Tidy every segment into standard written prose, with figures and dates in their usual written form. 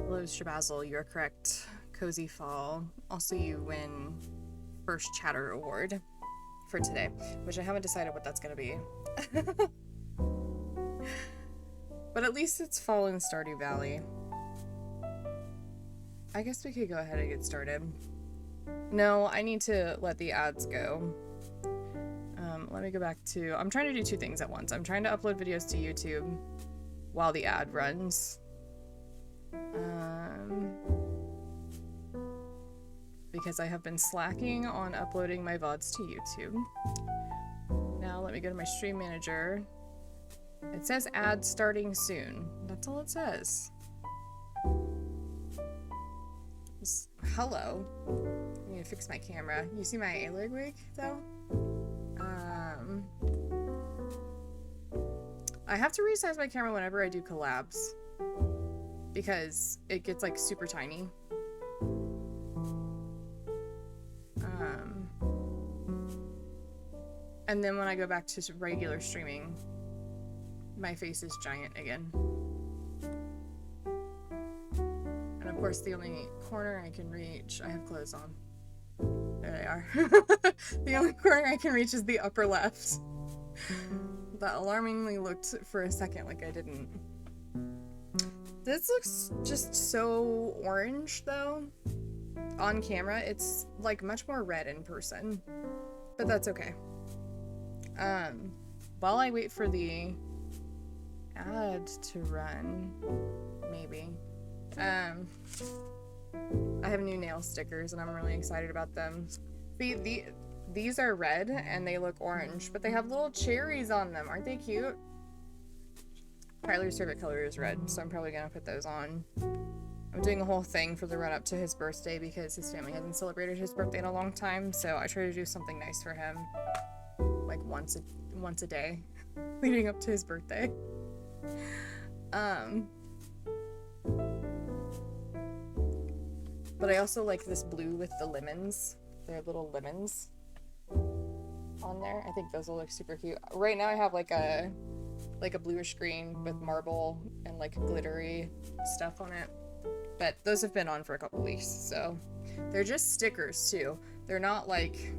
Hello, Shabazzle, you're correct. Cozy Fall. Also, you win first chatter award for today, which I haven't decided what that's gonna be. But at least it's fall in Stardew Valley. I guess we could go ahead and get started. No, I need to let the ads go. Let me go back to... I'm trying to do two things at once. I'm trying to upload videos to YouTube while the ad runs. Because I have been slacking on uploading my VODs to YouTube. Now let me go to my stream manager. It says ad starting soon. That's all it says. Hello. I need to fix my camera. You see my A-leg wig though? I have to resize my camera whenever I do collabs because it gets like super tiny. And then when I go back to regular streaming, my face is giant again. And of course, the only corner I can reach, I have clothes on. There they are. The only corner I can reach is the upper left. That alarmingly looked for a second like I didn't. This looks just so orange though. On camera, it's like much more red in person. But that's okay. While I wait for the ad to run, maybe. I have new nail stickers and I'm really excited about them. These are red and they look orange, but they have little cherries on them. Aren't they cute? Tyler's favorite color is red, so I'm probably gonna put those on. I'm doing a whole thing for the run up to his birthday because his family hasn't celebrated his birthday in a long time, so I try to do something nice for him, like once a day leading up to his birthday. But I also like this blue with the lemons. They're little lemons on there. I think those will look super cute. Right now I have like a bluish green with marble and like glittery stuff on it. But those have been on for a couple weeks, so they're just stickers too. They're not like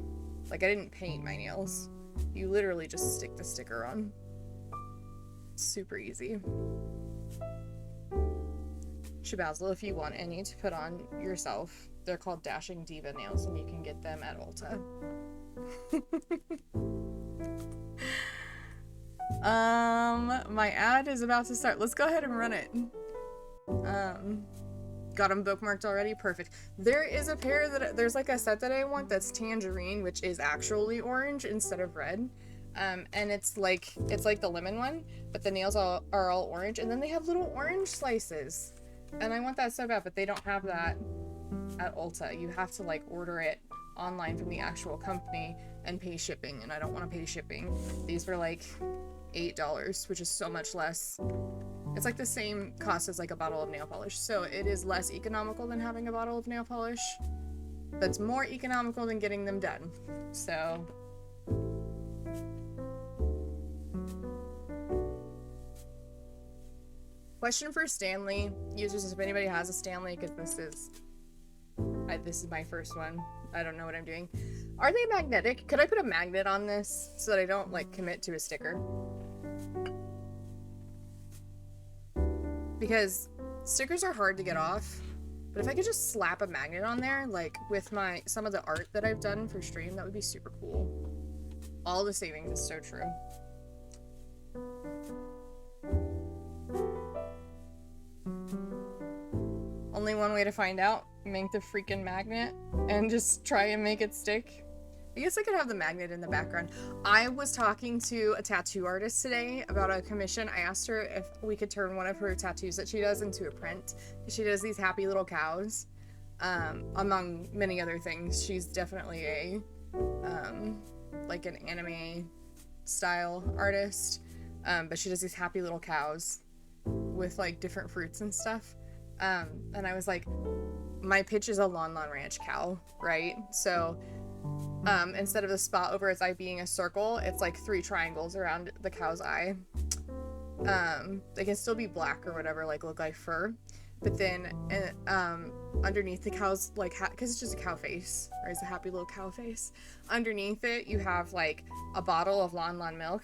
I didn't paint my nails. You literally just stick the sticker on. Super easy. Shabazzle, if you want any to put on yourself, they're called Dashing Diva nails and you can get them at Ulta. My ad is about to start. Let's go ahead and run it. Got them bookmarked already? Perfect. There is a pair that, there's like a set that I want that's tangerine, which is actually orange instead of red. And it's like the lemon one, but the nails are all orange, and then they have little orange slices. And I want that so bad, but they don't have that at Ulta. You have to like order it online from the actual company and pay shipping, and I don't want to pay shipping. These were like $8, which is so much less. It's like the same cost as like a bottle of nail polish, so it is less economical than having a bottle of nail polish. That's more economical than getting them done. So question for Stanley users, if anybody has a Stanley, because this is my first one. I don't know what I'm doing. Are they magnetic? Could I put a magnet on this so that I don't like commit to a sticker? Because stickers are hard to get off, but if I could just slap a magnet on there, like with some of the art that I've done for stream, that would be super cool. All the savings is so true. Only one way to find out. Make the freaking magnet and just try and make it stick. I guess I could have the magnet in the background. I was talking to a tattoo artist today about a commission. I asked her if we could turn one of her tattoos that she does into a print. She does these happy little cows, among many other things. She's definitely a like an anime style artist, but she does these happy little cows with like different fruits and stuff. And I was like, my pitch is a Lon Lon Ranch cow, right? So instead of the spot over its eye being a circle, it's like 3 triangles around the cow's eye. They can still be black or whatever, like look like fur. But then underneath the cow's like, because it's just a cow face, or it's a happy little cow face. Underneath it, you have like a bottle of Lon Lon milk,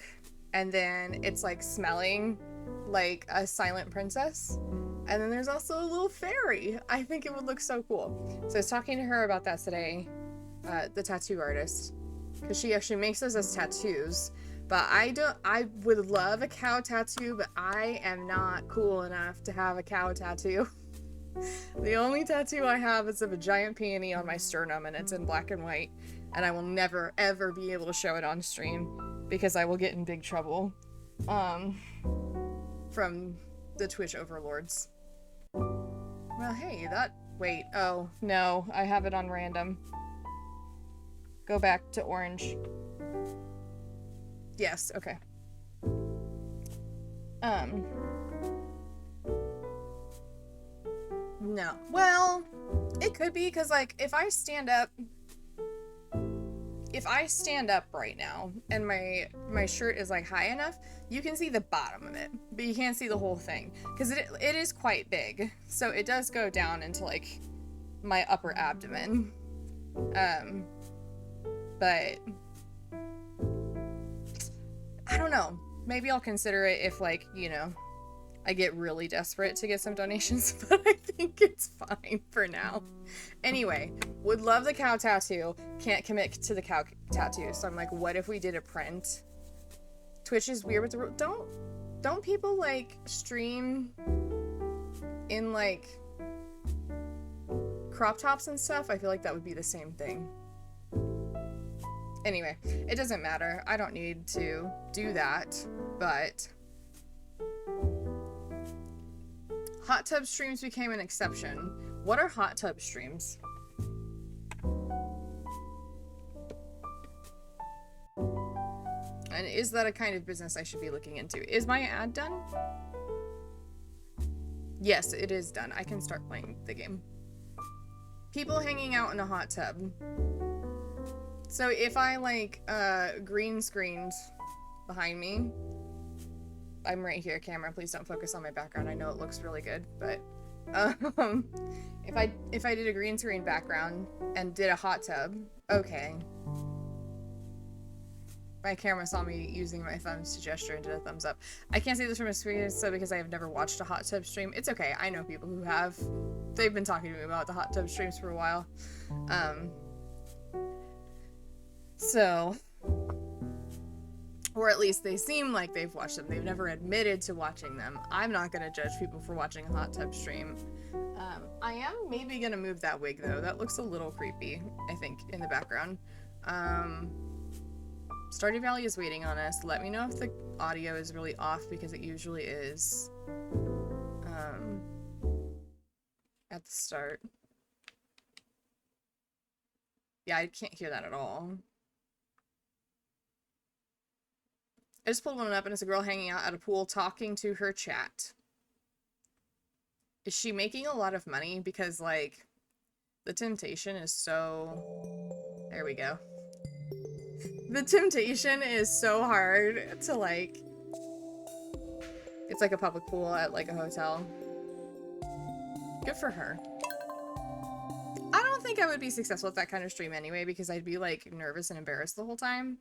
and then it's like smelling like a silent princess. And then there's also a little fairy. I think it would look so cool. So I was talking to her about that today, the tattoo artist, because she actually makes those as tattoos. But I would love a cow tattoo, but I am not cool enough to have a cow tattoo. The only tattoo I have is of a giant peony on my sternum, and it's in black and white. And I will never, ever be able to show it on stream because I will get in big trouble from the Twitch overlords. Well, hey, wait, oh, no, I have it on random. Go back to orange. Yes, okay. No. Well, it could be, because, like, if I stand up right now, and my shirt is, like, high enough, you can see the bottom of it, but you can't see the whole thing, because it is quite big, so it does go down into, like, my upper abdomen. But I don't know. Maybe I'll consider it if, like, you know, I get really desperate to get some donations, but I think it's fine for now. Anyway, would love the cow tattoo. Can't commit to the cow tattoo. So I'm like, what if we did a print? Twitch is weird with the don't people, like, stream in, like, crop tops and stuff? I feel like that would be the same thing. Anyway, it doesn't matter. I don't need to do that, but hot tub streams became an exception. What are hot tub streams? And is that a kind of business I should be looking into? Is my ad done? Yes, it is done. I can start playing the game. People hanging out in a hot tub. So if I, like, green screened behind me, I'm right here, camera, please don't focus on my background. I know it looks really good, but if I did a green screen background and did a hot tub, okay. My camera saw me using my thumbs to gesture and did a thumbs up. I can't say this from experience, so because I have never watched a hot tub stream. It's okay, I know people who have. They've been talking to me about the hot tub streams for a while. So, or at least they seem like they've watched them. They've never admitted to watching them. I'm not gonna judge people for watching a hot tub stream. I am maybe gonna move that wig though. That looks a little creepy, I think, in the background. Stardew Valley is waiting on us. Let me know if the audio is really off, because it usually is. At the start. Yeah, I can't hear that at all. I just pulled one up and it's a girl hanging out at a pool talking to her chat. Is she making a lot of money? Because, like, the temptation is so... There we go. The temptation is so hard to, like... It's like a public pool at, like, a hotel. Good for her. I don't think I would be successful at that kind of stream anyway, because I'd be, like, nervous and embarrassed the whole time.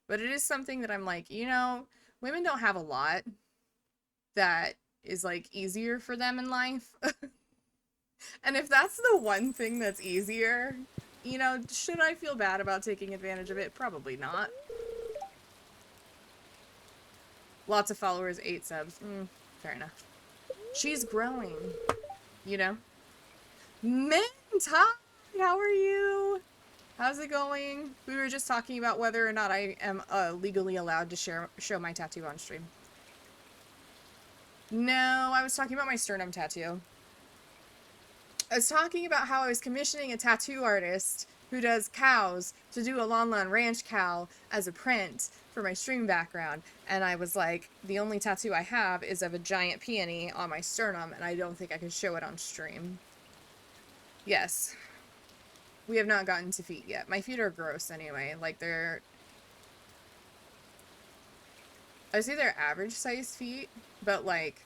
But it is something that I'm like, you know, women don't have a lot that is, like, easier for them in life. And if that's the one thing that's easier, you know, should I feel bad about taking advantage of it? Probably not. Lots of followers, 8 subs. Fair enough. She's growing, you know? Mint, hi! How are you? How's it going? We were just talking about whether or not I am legally allowed to show my tattoo on stream. No, I was talking about my sternum tattoo. I was talking about how I was commissioning a tattoo artist who does cows to do a Lon Lon Ranch cow as a print for my stream background. And I was like, the only tattoo I have is of a giant peony on my sternum, and I don't think I can show it on stream. Yes. We have not gotten to feet yet. My feet are gross anyway. Like, they're... I see they're average sized feet, but like,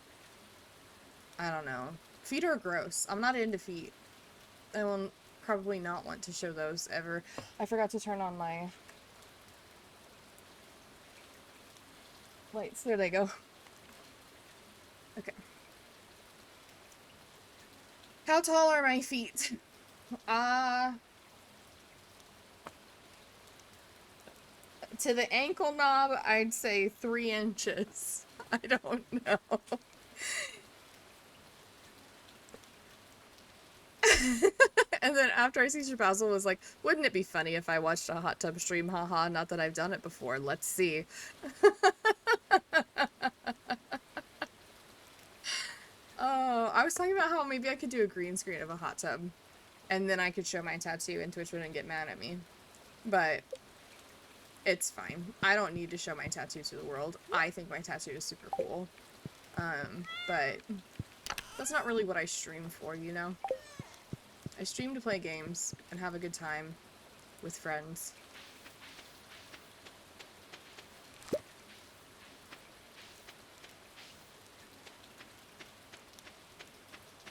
I don't know. Feet are gross. I'm not into feet. I will probably not want to show those ever. I forgot to turn on my lights. There they go. Okay. How tall are my feet? To the ankle knob, I'd say 3 inches. I don't know. And then after I see Shabazzle was like, wouldn't it be funny if I watched a hot tub stream? Haha, not that I've done it before. Let's see. Oh, I was talking about how maybe I could do a green screen of a hot tub. And then I could show my tattoo and Twitch wouldn't get mad at me. But it's fine. I don't need to show my tattoo to the world. I think my tattoo is super cool. But that's not really what I stream for, you know? I stream to play games and have a good time with friends.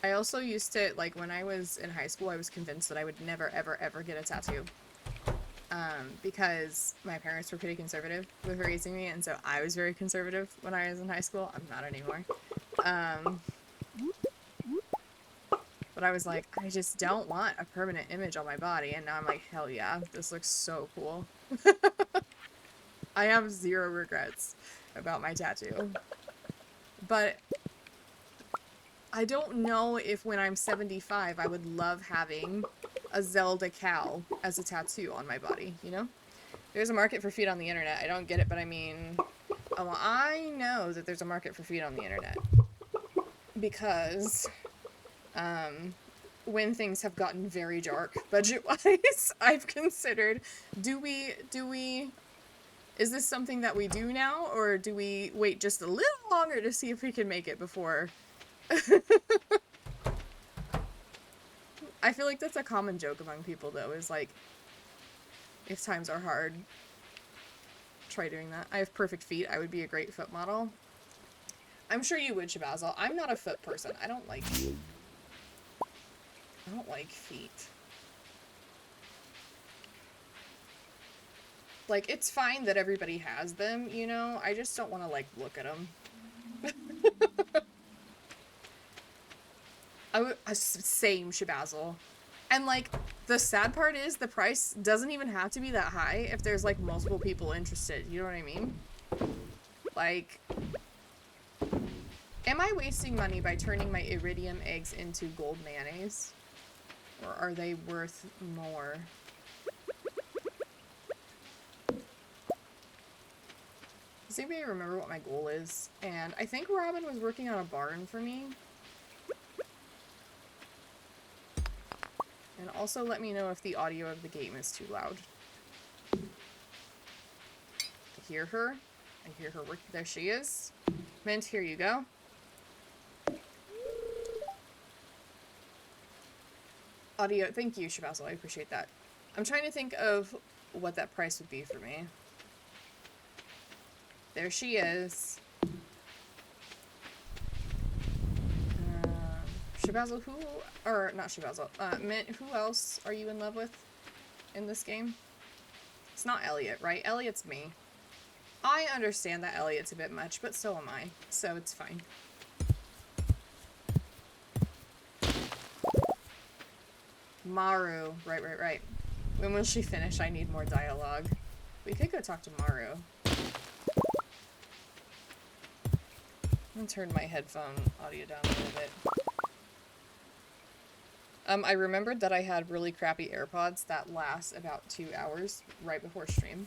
I also used to, like, when I was in high school, I was convinced that I would never, ever, ever get a tattoo. Because my parents were pretty conservative with raising me, and so I was very conservative when I was in high school. I'm not anymore. But I was like, I just don't want a permanent image on my body, and now I'm like, hell yeah, this looks so cool. I have zero regrets about my tattoo. But I don't know if when I'm 75, I would love having a Zelda cow as a tattoo on my body, you know? There's a market for feet on the internet. I don't get it, but I mean, well, I know that there's a market for feet on the internet. Because, when things have gotten very dark, budget-wise, I've considered, is this something that we do now, or do we wait just a little longer to see if we can make it before? I feel like that's a common joke among people, though, is like, if times are hard, try doing that. I have perfect feet. I would be a great foot model. I'm sure you would, Shabazzle. I'm not a foot person. I don't like feet. Like, it's fine that everybody has them, you know? I just don't want to, like, look at them. Same, Shabazzle. And, like, the sad part is the price doesn't even have to be that high if there's, like, multiple people interested. You know what I mean? Like, am I wasting money by turning my iridium eggs into gold mayonnaise? Or are they worth more? Does anybody remember what my goal is? And I think Robin was working on a barn for me. And also let me know if the audio of the game is too loud. I hear her. I hear her working. There she is. Mint, here you go. Audio. Thank you, Shabazzle. I appreciate that. I'm trying to think of what that price would be for me. There she is. Shabazzle, or not Shabazzle, Mint, who else are you in love with in this game? It's not Elliot, right? Elliot's me. I understand that Elliot's a bit much, but so am I, so it's fine. Maru, right. When will she finish? I need more dialogue. We could go talk to Maru. I'm gonna turn my headphone audio down a little bit. I remembered that I had really crappy AirPods that last about 2 hours right before stream.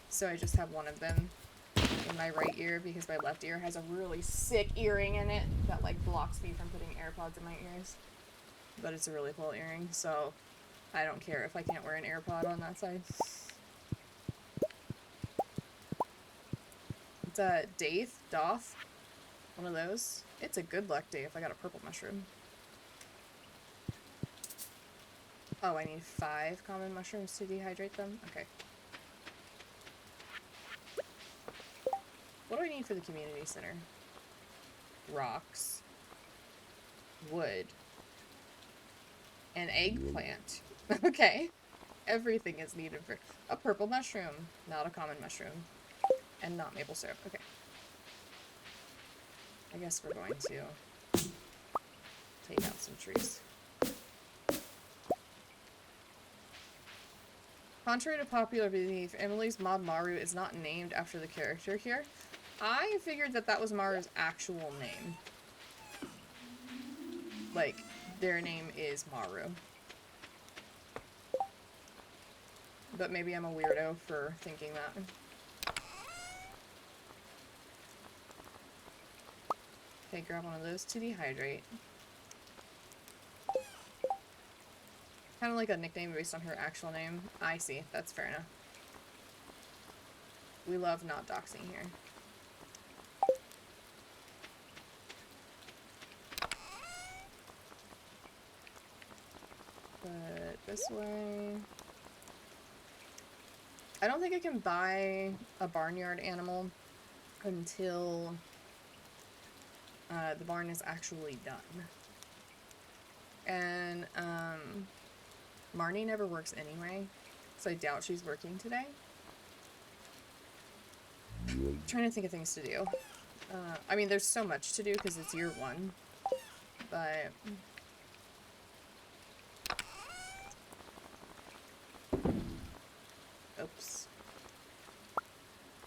So I just have one of them in my right ear because my left ear has a really sick earring in it that like blocks me from putting AirPods in my ears. But it's a really cool earring, so I don't care if I can't wear an AirPod on that side. It's a Doth, one of those. It's a good luck day if I got a purple mushroom. Oh, I need 5 common mushrooms to dehydrate them? Okay. What do I need for the community center? Rocks. Wood. An eggplant. Okay. Everything is needed for a purple mushroom. Not a common mushroom. And not maple syrup. Okay. I guess we're going to take out some trees. Contrary to popular belief, Emily's mob Maru is not named after the character here. I figured that that was Maru's actual name. Like, their name is Maru. But maybe I'm a weirdo for thinking that. Okay, grab one of those to dehydrate. Kind of like a nickname based on her actual name. I see. That's fair enough. We love not doxing here. But this way... I don't think I can buy a barnyard animal until the barn is actually done. And Marnie never works anyway, so I doubt she's working today. I'm trying to think of things to do. I mean, there's so much to do because it's year one, but... Oops.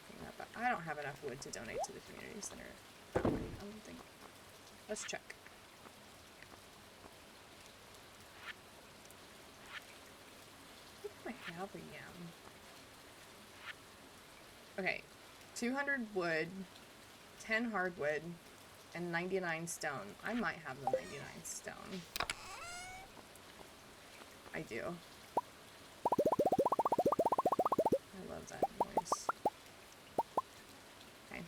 Yeah, but I don't have enough wood to donate to the community center that way, I don't think. Let's check. What do I have a yam? Okay, 200 wood, 10 hardwood, and 99 stone. I might have the 99 stone. I do. I love that noise. Okay.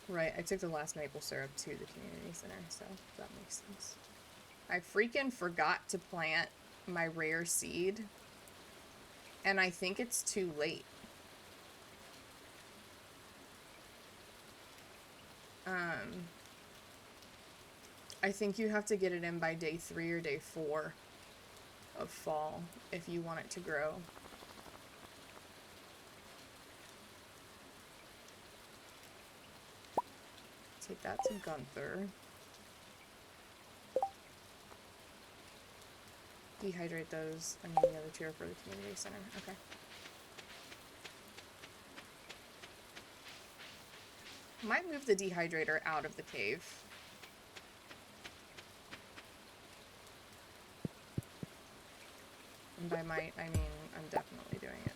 Right, I took the last maple syrup to the community center, so that makes sense. I freaking forgot to plant my rare seed, and I think it's too late. I think you have to get it in by day 3 or day 4 of fall if you want it to grow. Take that to Gunther. Dehydrate those, and then the other 2 are for the community center. Okay. Might move the dehydrator out of the cave. And by might, I mean I'm definitely doing it.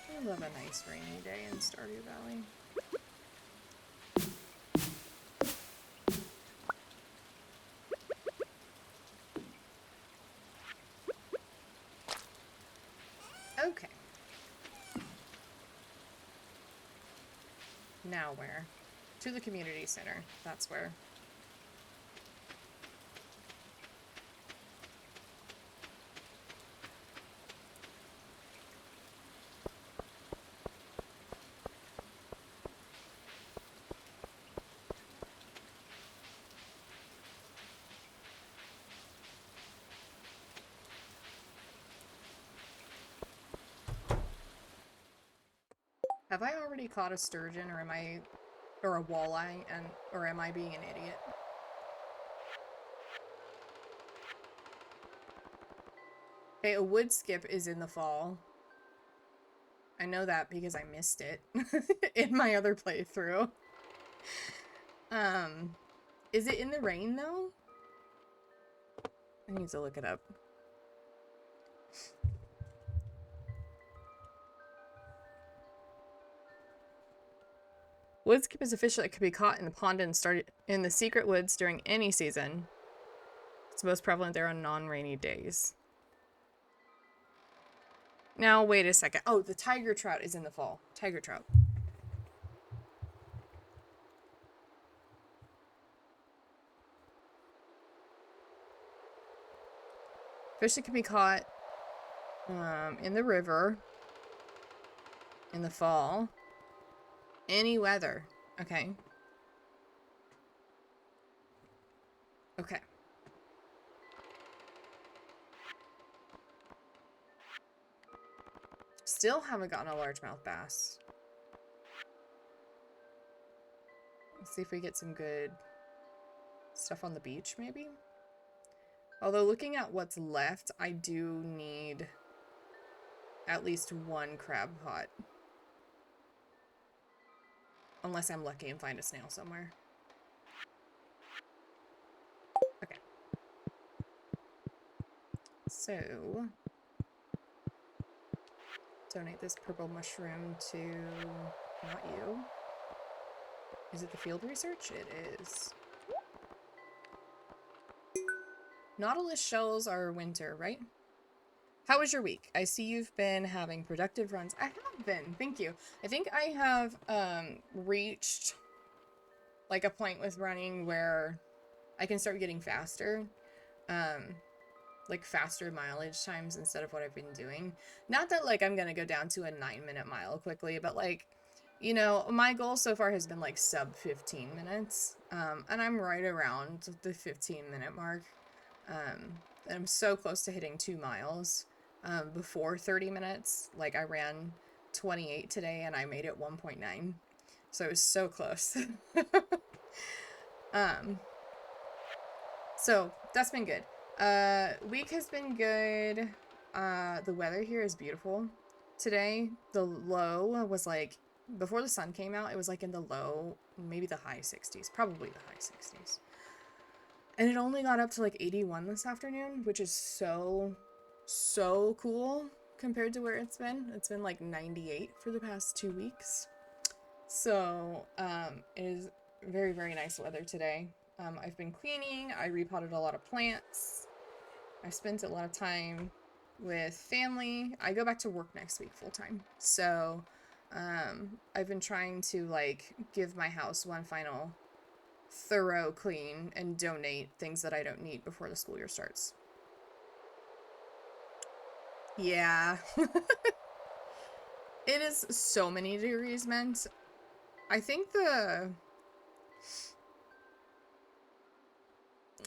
I love a nice rainy day in Stardew Valley. Okay. Now where? To the community center. That's where. Have I already caught a sturgeon, or or a walleye, or am I being an idiot? Okay, a wood skip is in the fall. I know that because I missed it in my other playthrough. Is it in the rain though? I need to look it up. Wood skip is a fish that could be caught in the pond and started in the secret woods during any season. It's most prevalent there on non-rainy days. Now, wait a second. Oh, the tiger trout is in the fall. Tiger trout. Fish that can be caught in the river in the fall. Any weather. Okay. Okay. Still haven't gotten a largemouth bass. Let's see if we get some good stuff on the beach, maybe? Although, looking at what's left, I do need at least one crab pot. Unless I'm lucky and find a snail somewhere. Okay. So, donate this purple mushroom to... not you. Is it the field research? It is. Nautilus shells are winter, right? How was your week? I see you've been having productive runs. I have been, thank you. I think I have reached like a point with running where I can start getting faster. Like faster mileage times instead of what I've been doing. Not that like I'm gonna go down to a 9-minute mile quickly, but like, you know, my goal so far has been like sub 15 minutes. And I'm right around the 15-minute mark. I'm so close to hitting 2 miles before 30 minutes. Like I ran 28 today and I made it 1.9. So it was so close. So that's been good. Week has been good. The weather here is beautiful. Today, the low was like, before the sun came out, it was like in the low, maybe the high 60s. Probably the high 60s. And it only got up to like 81 this afternoon, which is so cool compared to where it's been. It's been like 98 for the past 2 weeks. So, it is very, very nice weather today. I've been cleaning. I repotted a lot of plants. I spent a lot of time with family. I go back to work next week full time. So, I've been trying to like give my house one final thorough clean and donate things that I don't need before the school year starts. Yeah. It is so many degrees, meant. I think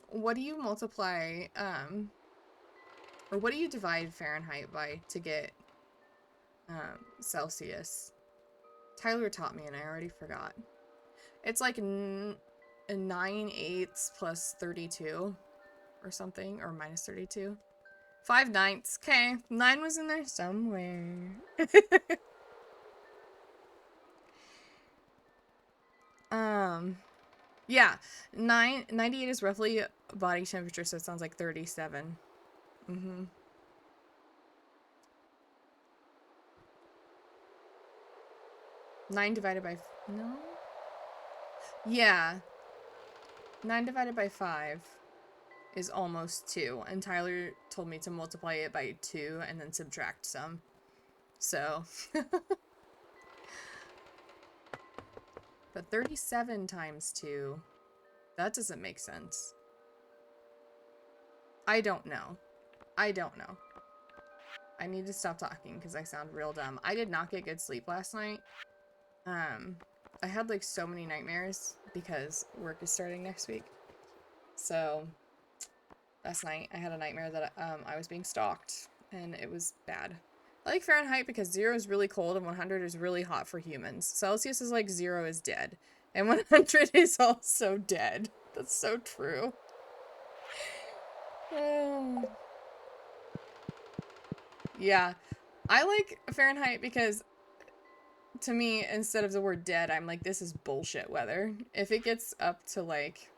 what do you multiply, or what do you divide Fahrenheit by to get, Celsius? Tyler taught me and I already forgot. It's like 9/8 plus 32 or something, or minus 32. 5/9. Okay, 9 was in there somewhere. Yeah, 98 is roughly body temperature, so it sounds like 37. 9 divided by... no? Yeah. 9 divided by 5 is almost 2, and Tyler told me to multiply it by 2 and then subtract some. So... But 37 times 2, that doesn't make sense. I don't know. I don't know. I need to stop talking because I sound real dumb. I did not get good sleep last night. I had like so many nightmares because work is starting next week. So last night I had a nightmare that I was being stalked and it was bad. I like Fahrenheit because 0 is really cold and 100 is really hot for humans. Celsius is like 0 is dead. And 100 is also dead. That's so true. Oh. Yeah. I like Fahrenheit because, to me, instead of the word dead, I'm like, this is bullshit weather. If it gets up to like...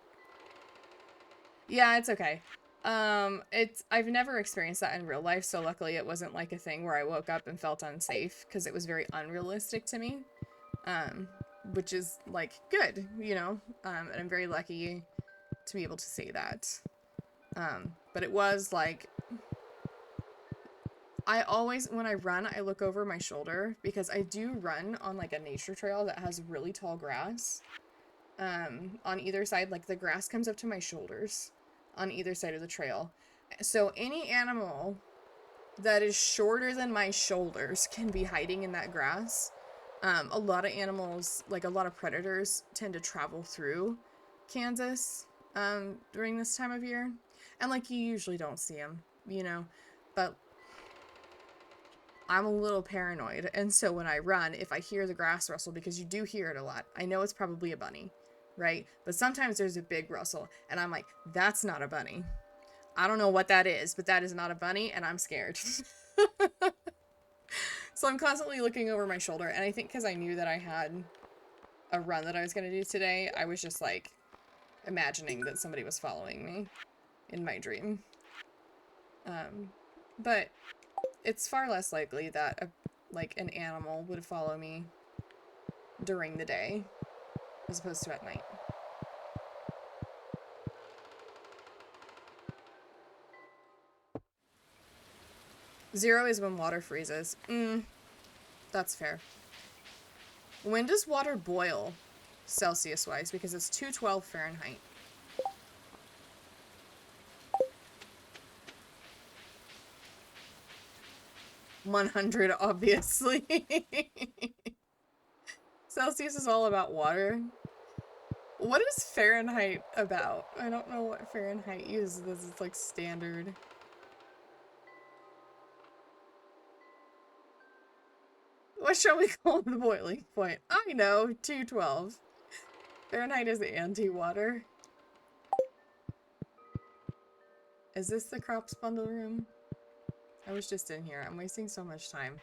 Yeah, it's okay. I've never experienced that in real life, so luckily it wasn't like a thing where I woke up and felt unsafe, because it was very unrealistic to me, which is, like, good, you know, and I'm very lucky to be able to say that, but it was, like, I always, when I run, I look over my shoulder because I do run on like a nature trail that has really tall grass. On either side, like the grass comes up to my shoulders on either side of the trail. So any animal that is shorter than my shoulders can be hiding in that grass. A lot of animals, like a lot of predators, tend to travel through Kansas during this time of year. And like you usually don't see them, you know, but I'm a little paranoid, and so when I run, if I hear the grass rustle, because you do hear it a lot, I know it's probably a bunny, right? But sometimes there's a big rustle, and I'm like, that's not a bunny. I don't know what that is, but that is not a bunny, and I'm scared. So I'm constantly looking over my shoulder, and I think because I knew that I had a run that I was going to do today, I was just like imagining that somebody was following me in my dream. But it's far less likely that like an animal would follow me during the day as opposed to at night. Zero is when water freezes. That's fair. When does water boil Celsius-wise? Because it's 212 Fahrenheit. $100, obviously. Celsius is all about water. What is Fahrenheit about? I don't know what Fahrenheit uses. It's like standard. What shall we call the boiling point? I know, 212. Fahrenheit is anti-water. Is this the crops bundle room? I was just in here. I'm wasting so much time.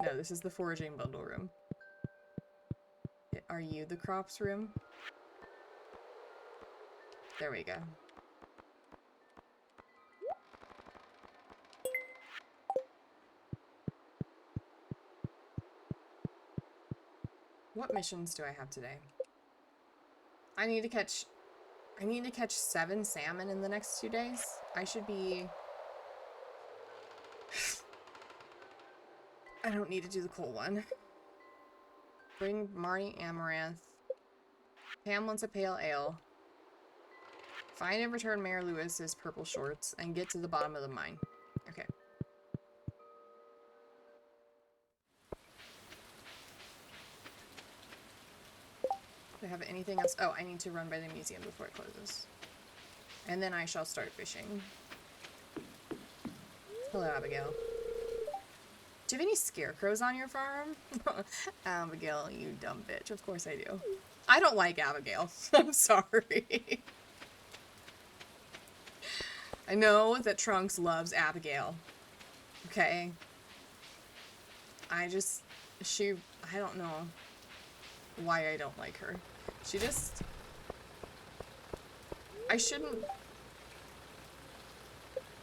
No, this is the foraging bundle room. Are you the crops room? There we go. What missions do I have today? I need to catch 7 salmon in the next 2 days. I should be... I don't need to do the cool one. Bring Marnie Amaranth. Pam wants a pale ale. Find and return Mayor Lewis's purple shorts and get to the bottom of the mine. Okay. Do I have anything else? Oh, I need to run by the museum before it closes. And then I shall start fishing. Hello, Abigail. Do you have any scarecrows on your farm? Abigail, you dumb bitch. Of course I do. I don't like Abigail. I'm sorry. I know that Trunks loves Abigail. Okay? I don't know why I don't like her. She just... I shouldn't...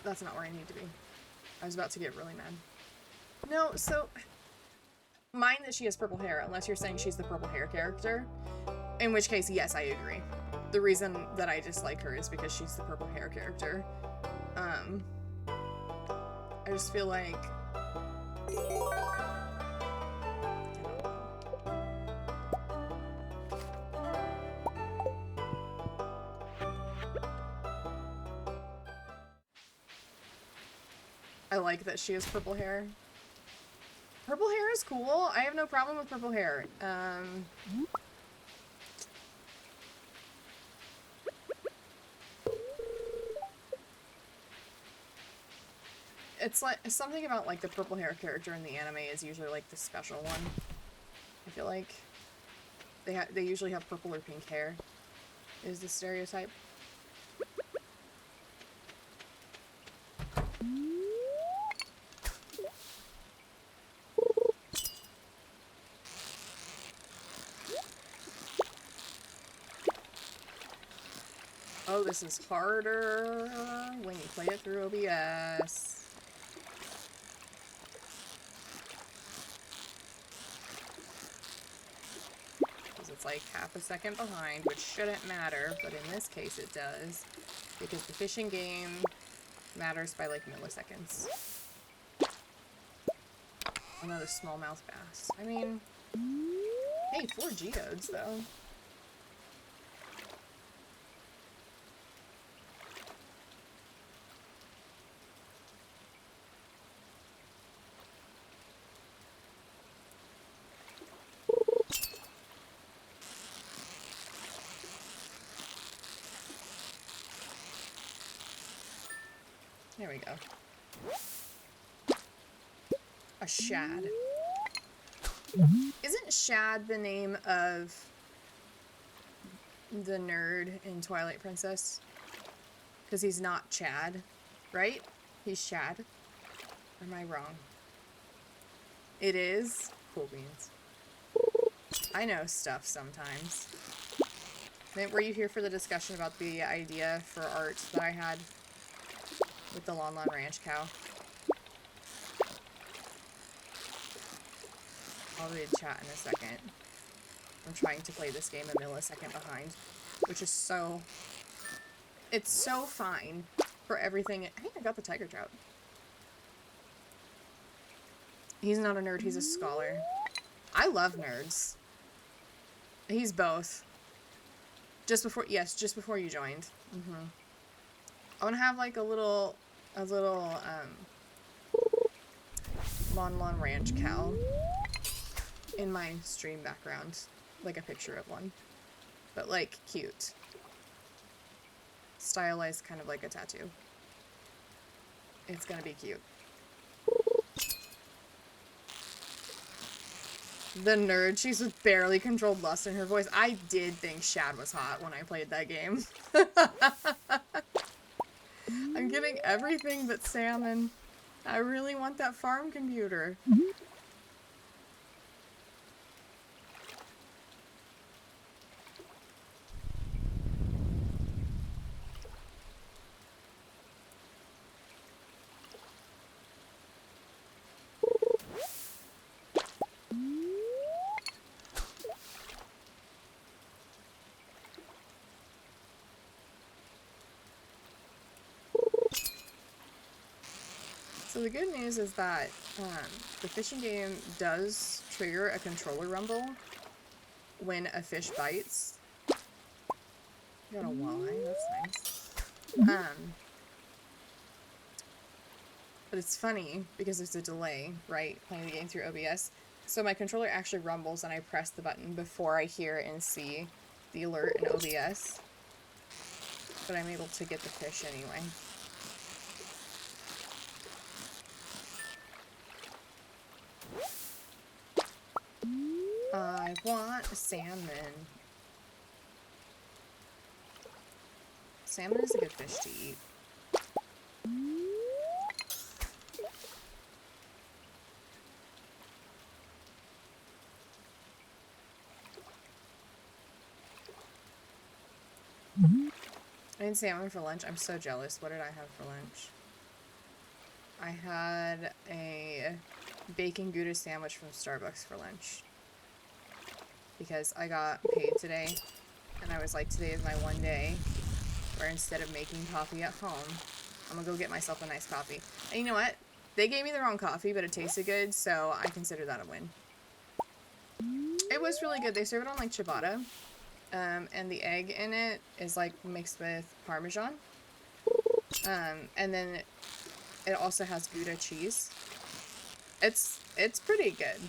That's not where I need to be. I was about to get really mad. No, so... Mind that she has purple hair, unless you're saying she's the purple hair character. In which case, yes, I agree. The reason that I dislike her is because she's the purple hair character. I just feel like... I like that she has purple hair. Purple hair is cool. I have no problem with purple hair. It's like something about like the purple hair character in the anime is usually like the special one. I feel like they usually have purple or pink hair. Is the stereotype. Oh, this is harder when you play it through OBS. Because it's like half a second behind, which shouldn't matter, but in this case it does. Because the fishing game matters by like milliseconds. Another smallmouth bass. I mean, hey, 4 geodes though. There we go. A shad. Isn't Shad the name of the nerd in Twilight Princess? Because he's not Chad, right? He's Shad. Or am I wrong? It is? Cool beans. I know stuff sometimes. Were you here for the discussion about the idea for art that I had with the Lon Lon Ranch cow? I'll read chat in a second. I'm trying to play this game a millisecond behind, which is so... It's so fine for everything. I think I got the tiger trout. He's not a nerd, he's a scholar. I love nerds. He's both. Just before, yes, just before you joined. I want to have like a little Lon Lon Ranch cow in my stream background, like a picture of one, but like cute, stylized, kind of like a tattoo. It's gonna be cute. The nerd, she's with barely controlled lust in her voice. I did think Shad was hot when I played that game. I'm getting everything but salmon. I really want that farm computer. So the good news is that the fishing game does trigger a controller rumble when a fish bites. Got a walleye, that's nice. But it's funny because there's a delay, right, playing the game through OBS. So my controller actually rumbles and I press the button before I hear and see the alert in OBS. But I'm able to get the fish anyway. I want salmon. Salmon is a good fish to eat. I had salmon for lunch. I'm so jealous. What did I have for lunch? I had a bacon Gouda sandwich from Starbucks for lunch. Because I got paid today, and I was like, today is my one day where instead of making coffee at home, I'm gonna go get myself a nice coffee. And you know what? They gave me the wrong coffee, but it tasted good, so I consider that a win. It was really good. They serve it on like ciabatta, and the egg in it is like mixed with Parmesan. And then it also has Gouda cheese. It's pretty good.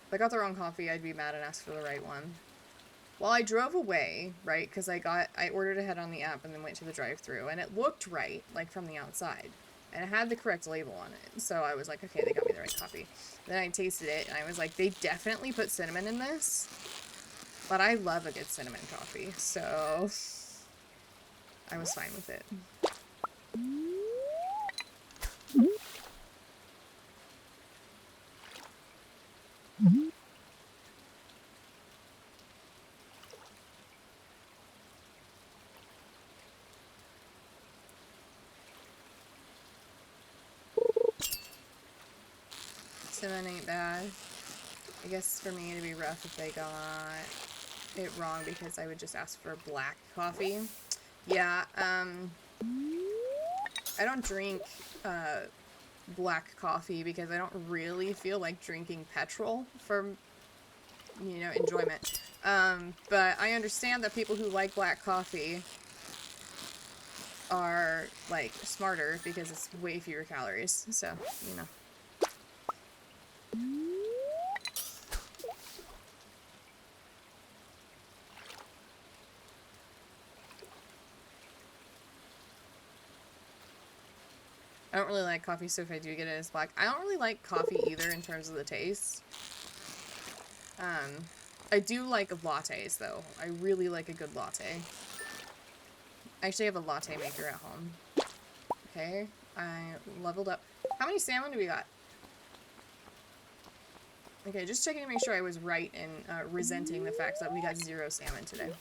If I got the wrong coffee, I'd be mad and ask for the right one. Well, I drove away, right, because I ordered ahead on the app and then went to the drive-thru, and it looked right, like, from the outside. And it had the correct label on it, so I was like, okay, they got me the right coffee. Then I tasted it, and I was like, they definitely put cinnamon in this, but I love a good cinnamon coffee, so I was fine with it. Cinnamon ain't bad. I guess for me it'd be rough if they got it wrong because I would just ask for black coffee. Yeah, I don't drink black coffee because I don't really feel like drinking petrol for, you know, enjoyment. But I understand that people who like black coffee are, like, smarter because it's way fewer calories. So, you know. I don't really like coffee, so if I do get it, it's black. I don't really like coffee either in terms of the taste. I do like lattes, though. I really like a good latte. I actually have a latte maker at home. Okay, I leveled up. How many salmon do we got? Okay, just checking to make sure I was right in resenting the fact that we got 0 salmon today.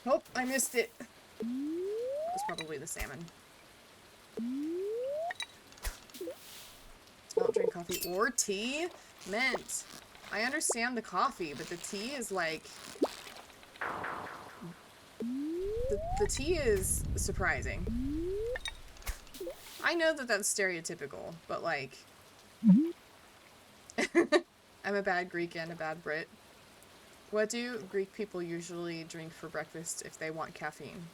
Oh, I missed it. That was probably the salmon. I don't drink coffee or tea. Mint. I understand the coffee, but the tea is like... The tea is surprising. I know that that's stereotypical, but like... I'm a bad Greek and a bad Brit. What do Greek people usually drink for breakfast if they want caffeine?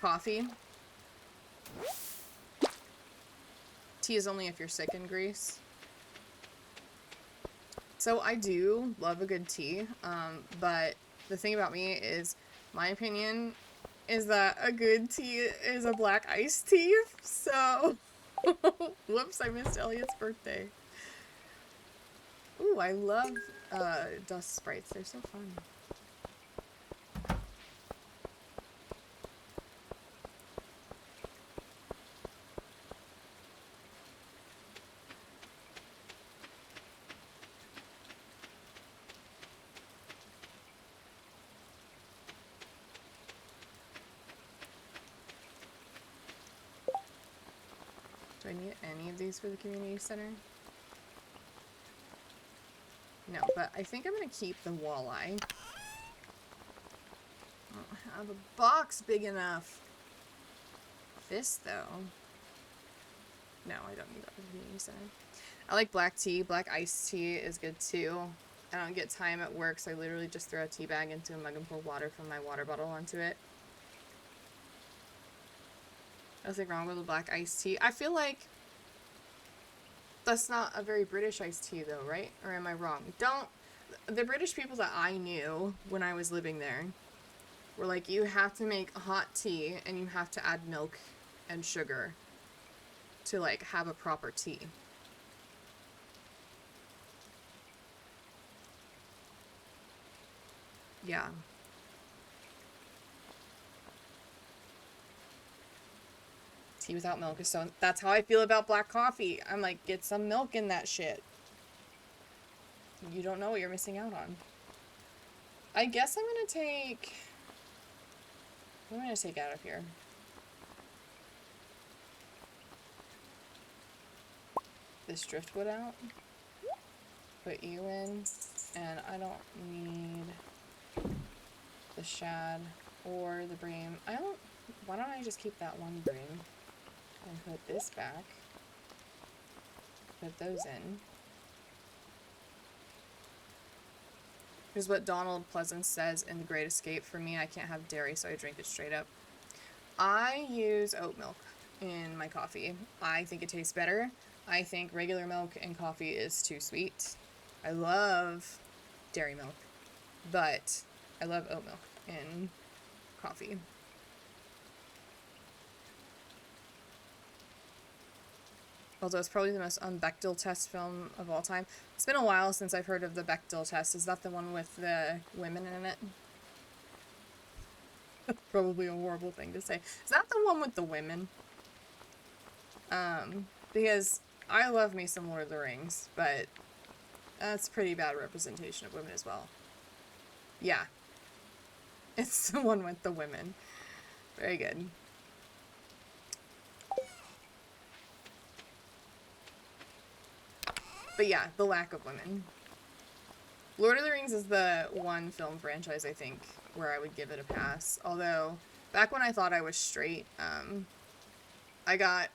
Coffee. Tea is only if you're sick in Greece. So I do love a good tea, but the thing about me is, my opinion is that a good tea is a black iced tea, so... Whoops, I missed Elliot's birthday. Ooh, I love dust sprites, they're so fun. Do I need any of these for the community center? No, but I think I'm gonna keep the walleye. I don't have a box big enough. This, though. No, I don't need that for the community center. I like black tea. Black iced tea is good, too. I don't get time at work, so I literally just throw a tea bag into a mug and pour water from my water bottle onto it. Nothing wrong with a black iced tea. I feel like that's not a very British iced tea, though, right? Or am I wrong? The British people that I knew when I was living there were like, you have to make hot tea and you have to add milk and sugar to, like, have a proper tea. Yeah. Tea without milk is so... That's how I feel about black coffee. I'm like, get some milk in that shit. You don't know what you're missing out on. I guess I'm gonna take... What am I gonna take out of here? This driftwood out. Put you in. And I don't need the shad or the bream. Why don't I just keep that one bream? And put this back. Put those in. Here's what Donald Pleasance says in The Great Escape. For me, I can't have dairy, so I drink it straight up. I use oat milk in my coffee. I think it tastes better. I think regular milk in coffee is too sweet. I love dairy milk, but I love oat milk in coffee. Although it's probably the most un-Bechdel test film of all time. It's been a while since I've heard of the Bechdel test. Is that the one with the women in it? That's probably a horrible thing to say. Is that the one with the women? Because I love me some Lord of the Rings, but that's pretty bad representation of women as well. Yeah. It's the one with the women. Very good. But yeah, the lack of women. Lord of the Rings is the one film franchise, I think, where I would give it a pass. Although, back when I thought I was straight, I got...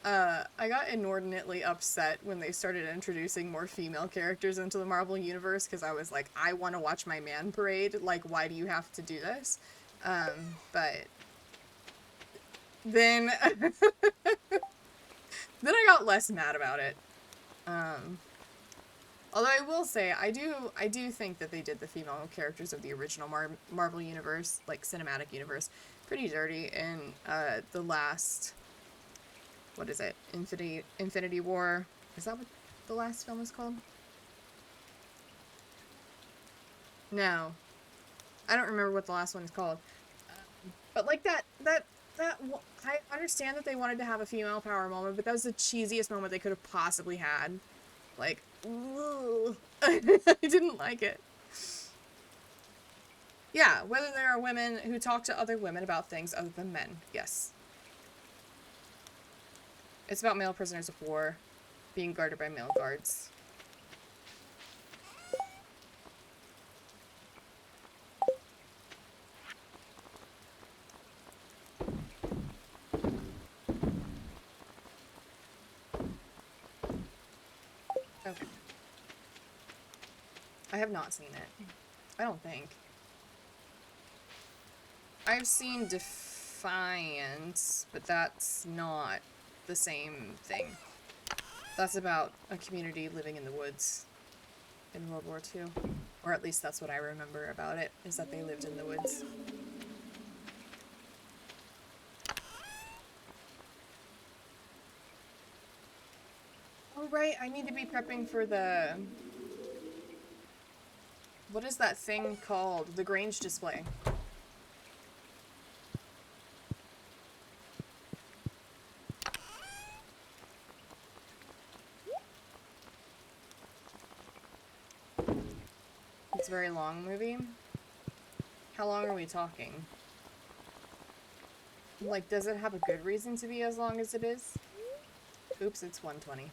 I got inordinately upset when they started introducing more female characters into the Marvel Universe, because I was like, I want to watch my man parade, like, why do you have to do this? But then, then I got less mad about it. Although I will say, I do think that they did the female characters of the original Marvel Universe, like, cinematic universe, pretty dirty in, the last... What is it? Infinity War. Is that what the last film is called? No. I don't remember what the last one is called. But like I understand that they wanted to have a female power moment, but that was the cheesiest moment they could have possibly had. Like, ugh. I didn't like it. Yeah, whether there are women who talk to other women about things other than men. Yes. It's about male prisoners of war being guarded by male guards. Okay. I have not seen it. I don't think. I've seen Defiance, but that's not the same thing. That's about a community living in the woods in World War II. Or at least that's what I remember about it, is that they lived in the woods. Oh right, I need to be prepping for the... What is that thing called? The Grange display. It's a very long movie. How long are we talking? Like, does it have a good reason to be as long as it is? Oops, it's 1:20.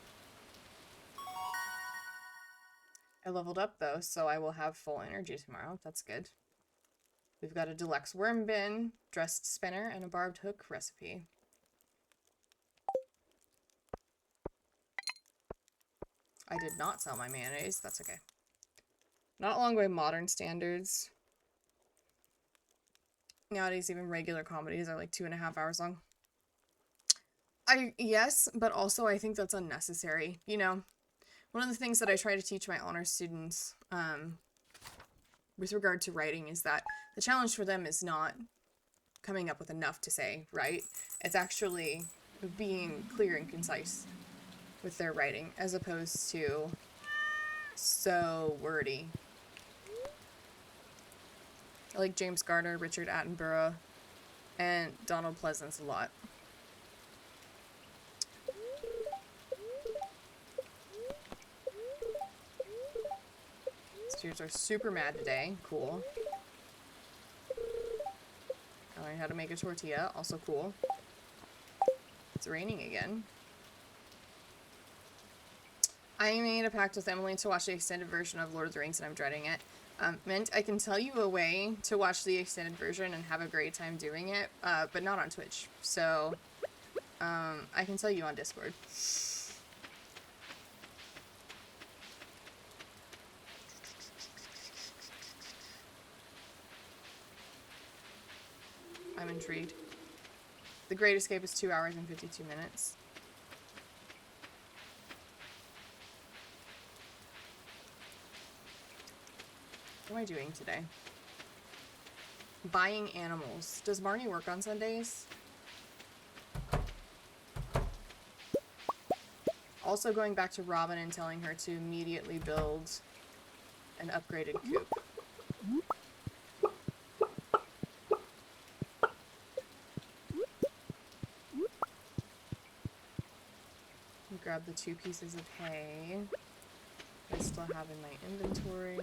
I leveled up though, so I will have full energy tomorrow. That's good. We've got a deluxe worm bin, dressed spinner, and a barbed hook recipe. I did not sell my mayonnaise. That's okay. Not long by modern standards. Nowadays, even regular comedies are like 2.5 hours long. Yes, but also I think that's unnecessary. You know, one of the things that I try to teach my honors students, with regard to writing, is that the challenge for them is not coming up with enough to say, right? It's actually being clear and concise with their writing, as opposed to so wordy. I like James Garner, Richard Attenborough, and Donald Pleasance a lot. Steers are super mad today. Cool. I learned how to make a tortilla. Also cool. It's raining again. I made a pact with Emily to watch the extended version of Lord of the Rings, and I'm dreading it. Mint, I can tell you a way to watch the extended version and have a great time doing it, but not on Twitch. So, I can tell you on Discord. I'm intrigued. The Great Escape is 2 hours and 52 minutes. What am I doing today? Buying animals. Does Marnie work on Sundays? Also going back to Robin and telling her to immediately build an upgraded coop. Grab the 2 pieces of hay I still have in my inventory.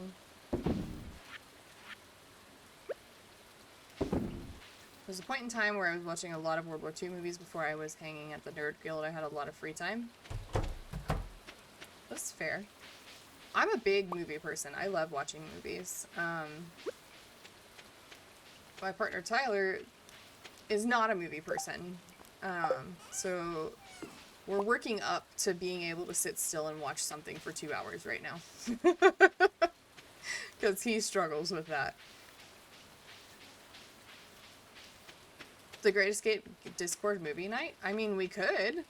was a point in time where I was watching a lot of World War II movies before I was hanging at the Nerd Guild. I had a lot of free time. That's fair. I'm a big movie person. I love watching movies. My partner Tyler is not a movie person. So we're working up to being able to sit still and watch something for 2 hours right now. Because he struggles with that. The Great Escape Discord movie night? I mean, we could.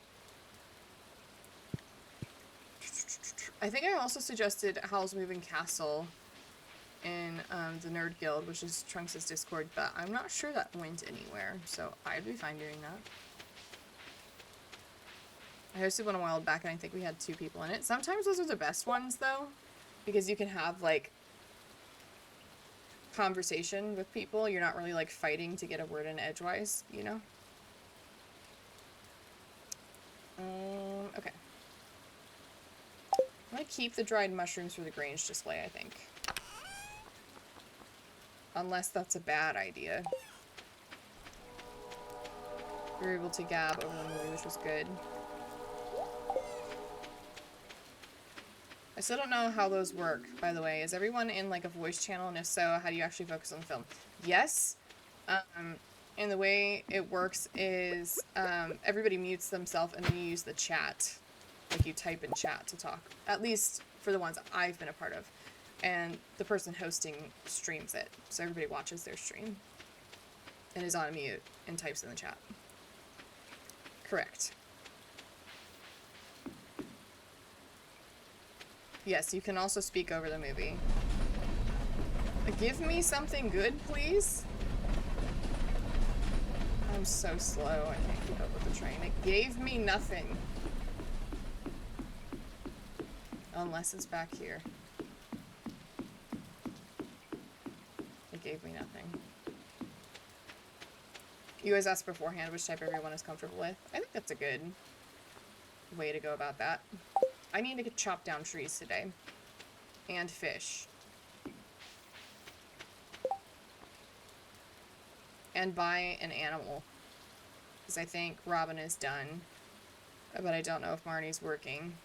I think I also suggested Howl's Moving Castle in the Nerd Guild, which is Trunks' Discord, but I'm not sure that went anywhere, so I'd be fine doing that. I hosted one a while back, and I think we had 2 people in it. Sometimes those are the best ones, though, because you can have, like, conversation with people. You're not really, like, fighting to get a word in edgewise, you know? Okay. I'm gonna keep the dried mushrooms for the Grange display, I think. Unless that's a bad idea. We were able to gab over the movie, which was good. I still don't know how those work, by the way. Is everyone in, like, a voice channel? And if so, how do you actually focus on the film? Yes. And the way it works is everybody mutes themselves and then you use the chat. Like, you type in chat to talk. At least for the ones I've been a part of. And the person hosting streams it. So everybody watches their stream. And is on mute and types in the chat. Correct. Yes, you can also speak over the movie. Give me something good, please. I'm so slow, I can't keep up with the train. It gave me nothing. Unless it's back here. It gave me nothing. You always ask beforehand which type everyone is comfortable with. I think that's a good way to go about that. I need to chop down trees today. And fish. And buy an animal. Because I think Robin is done. But I don't know if Marnie's working.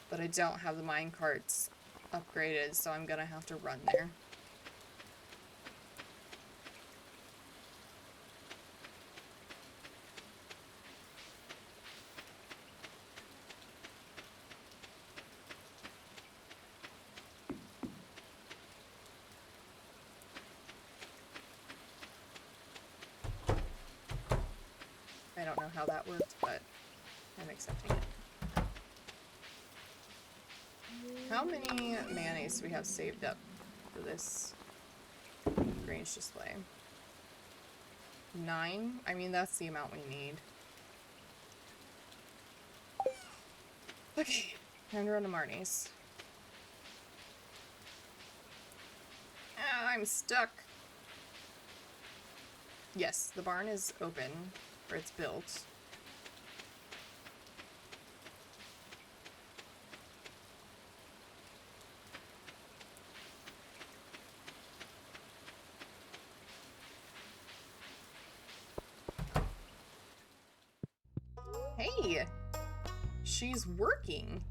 But I don't have the mine carts upgraded, so I'm gonna have to run there. I don't know how that worked, but I'm accepting it. How many mayonnaise do we have saved up for this Grange display? 9? I mean, that's the amount we need. Okay, time to run to Marnie's. Ah, I'm stuck. Yes, the barn is open. Or it's built. Hey! She's working.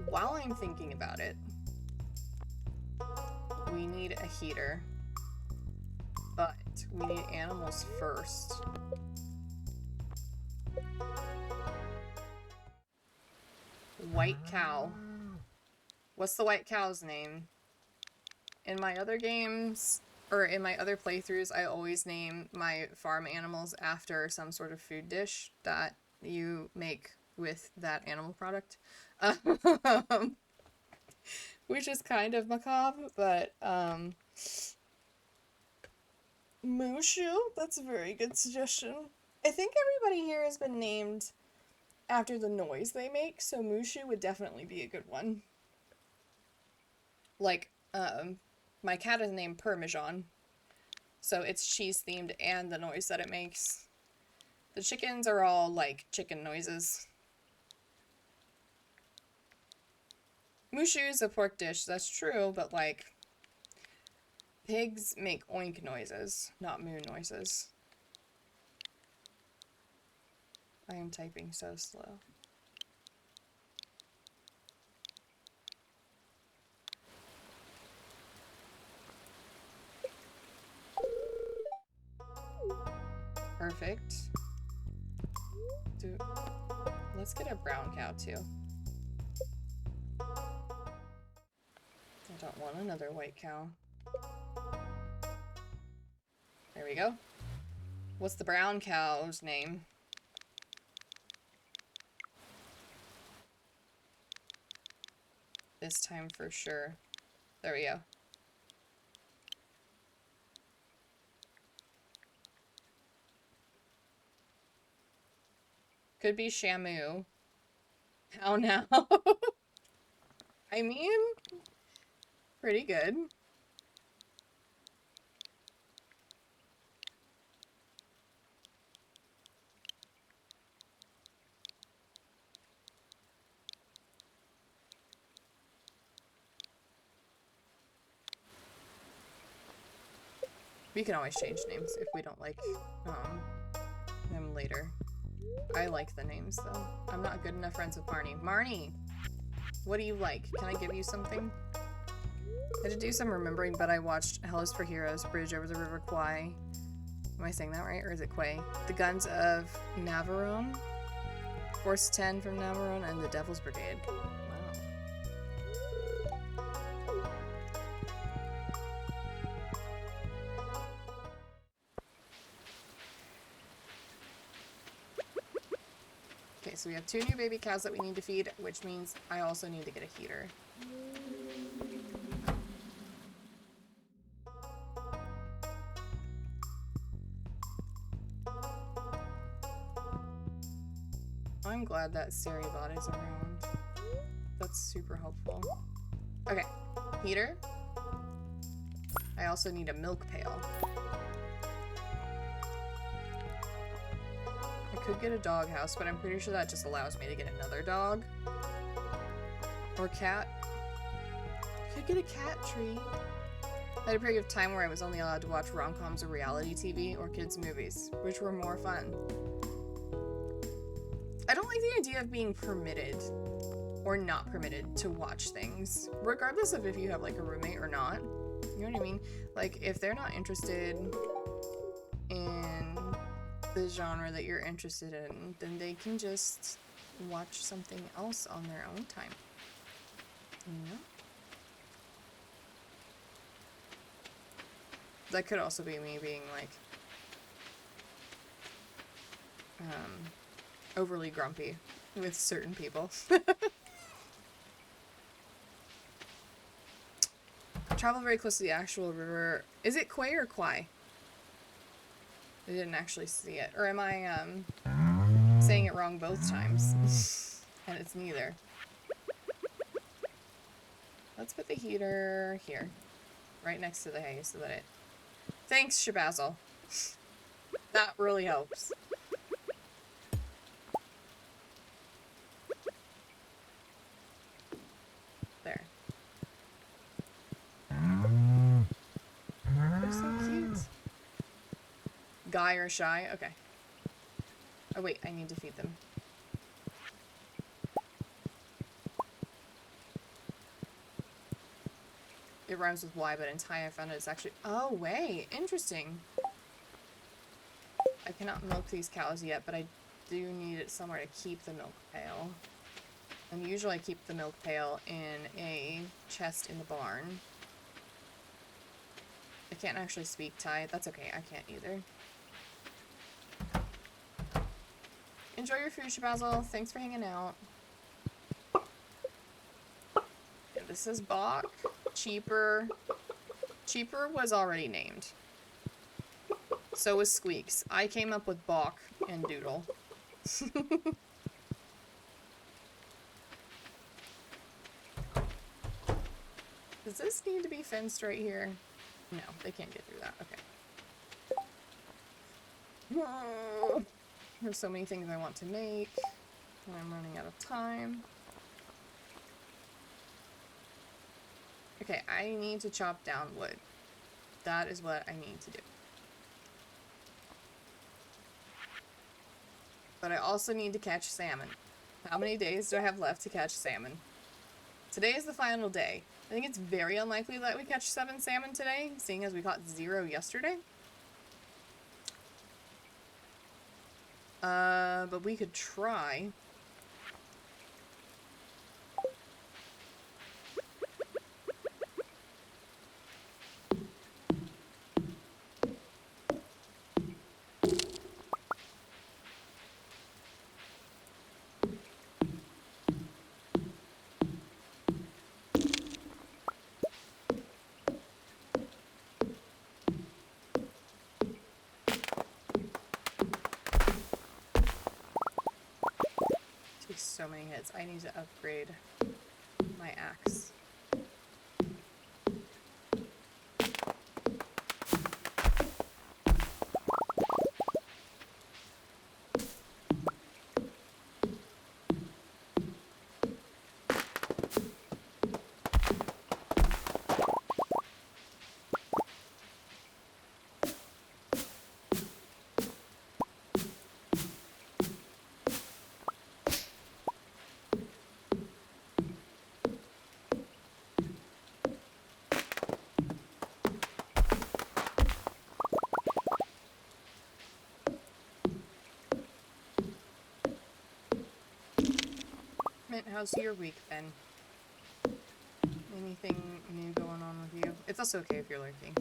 While I'm thinking about it, we need a heater. But we need animals first. White cow. What's the white cow's name? In my other games, or in my other playthroughs, I always name my farm animals after some sort of food dish that you make with that animal product. Which is kind of macabre, but, Mushu? That's a very good suggestion. I think everybody here has been named after the noise they make, so Mushu would definitely be a good one. Like, my cat is named Parmesan, so it's cheese themed and the noise that it makes. The chickens are all, like, chicken noises. Mushu is a pork dish, that's true, but, like, Pigs make oink noises, not moo noises. I am typing so slow. Perfect. Let's get a brown cow too. I don't want another white cow. There we go. What's the brown cow's name? This time for sure. There we go. Could be Shamu. How now? I mean, pretty good. We can always change names if we don't like them later. I like the names though. I'm not good enough friends with Marnie. Marnie! What do you like? Can I give you something? I had to do some remembering, but I watched Hell is for Heroes, Bridge over the River Kwai. Am I saying that right? Or is it Quay? The Guns of Navarone, Force 10 from Navarone, and the Devil's Brigade. Wow. Okay, so we have 2 new baby cows that we need to feed, which means I also need to get a heater. I'm glad that Saribot is around. That's super helpful. Okay, heater. I also need a milk pail. I could get a dog house, but I'm pretty sure that just allows me to get another dog. Or cat. Could get a cat tree. I had a period of time where I was only allowed to watch rom-coms or reality TV or kids' movies, which were more fun. I don't like the idea of being permitted or not permitted to watch things, regardless of if you have like a roommate or not. You know what I mean? Like, if they're not interested in the genre that you're interested in, then they can just watch something else on their own time. You know? That could also be me being like overly grumpy with certain people. Travel very close to the actual river. Is it Quay or Kwai? I didn't actually see it. Or am I saying it wrong both times? And it's neither. Let's put the heater here. Right next to the hay so that it... Thanks, Shabazzle. That really helps. There. They're so cute. Guy or Shy? Okay. Oh wait, I need to feed them. It rhymes with Y, but in Thai I found it's actually... Oh, wait. Interesting. I cannot milk these cows yet, but I do need it somewhere to keep the milk pail. And usually I keep the milk pail in a chest in the barn. I can't actually speak Thai. That's okay. I can't either. Enjoy your food, Shabazzle. Thanks for hanging out. Yeah, this is Bach. Cheaper. Cheaper was already named. So was Squeaks. I came up with Bach and Doodle. Does this need to be fenced right here? No, they can't get through that. Okay. There's so many things I want to make, and I'm running out of time. Okay, I need to chop down wood. That is what I need to do. But I also need to catch salmon. How many days do I have left to catch salmon? Today is the final day. I think it's very unlikely that we catch 7 salmon today, seeing as we caught 0 yesterday. But we could try. So many hits. I need to upgrade my axe. How's your week been? Anything new going on with you? It's also okay if you're lurking.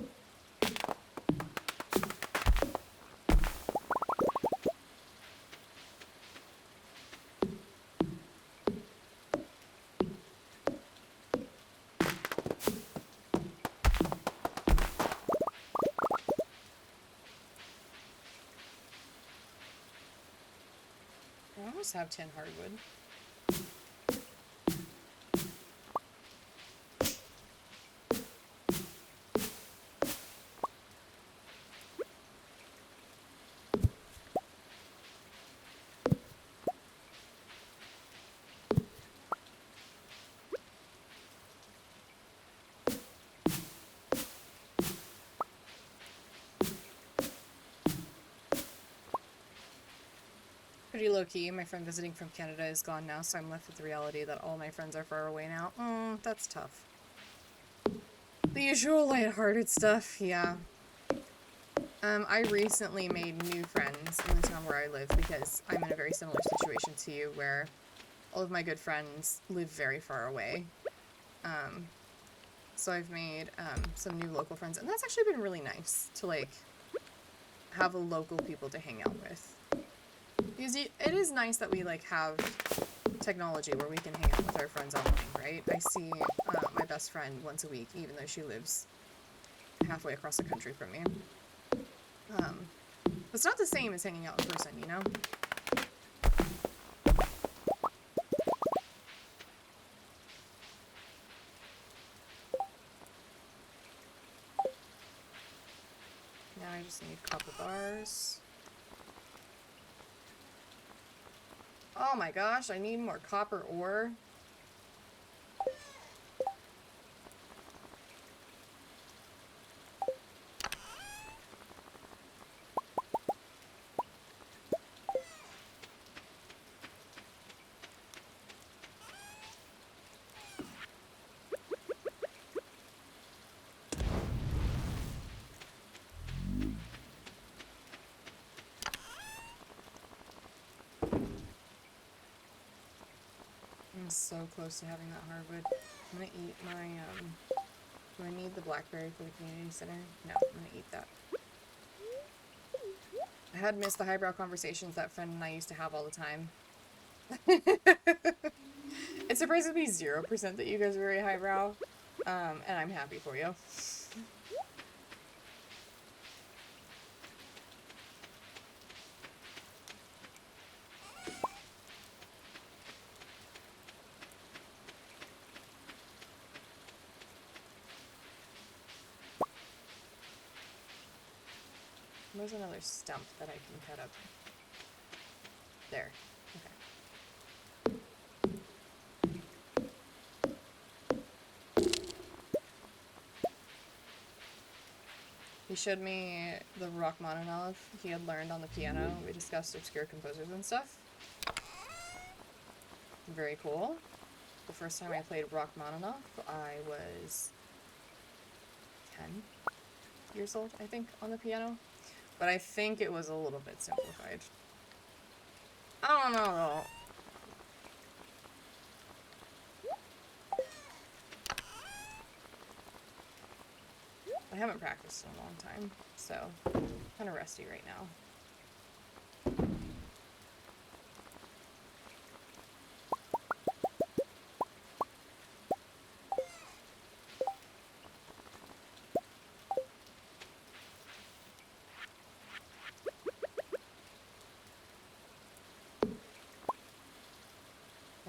I almost have 10 hardwood. Pretty low-key. My friend visiting from Canada is gone now, so I'm left with the reality that all my friends are far away now. That's tough. The usual lighthearted stuff, yeah. I recently made new friends in the town where I live because I'm in a very similar situation to you where all of my good friends live very far away. So I've made some new local friends, and that's actually been really nice to, like, have a local people to hang out with. Because it is nice that we, like, have technology where we can hang out with our friends online, right? I see my best friend once a week, even though she lives halfway across the country from me. It's not the same as hanging out in person, you know? Now I just need copper bars. Oh my gosh, I need more copper ore. I'm so close to having that hardwood. I'm gonna eat my, do I need the blackberry for the community center? No, I'm gonna eat that. I had missed the highbrow conversations that friend and I used to have all the time. It surprises me 0% that you guys are very highbrow, and I'm happy for you. There's another stump that I can cut up. There. Okay. He showed me the Rachmaninoff he had learned on the piano. We discussed obscure composers and stuff. Very cool. The first time I played Rachmaninoff, I was 10 years old, I think, on the piano. But I think it was a little bit simplified. I don't know, though. I haven't practiced in a long time, so I'm kind of rusty right now.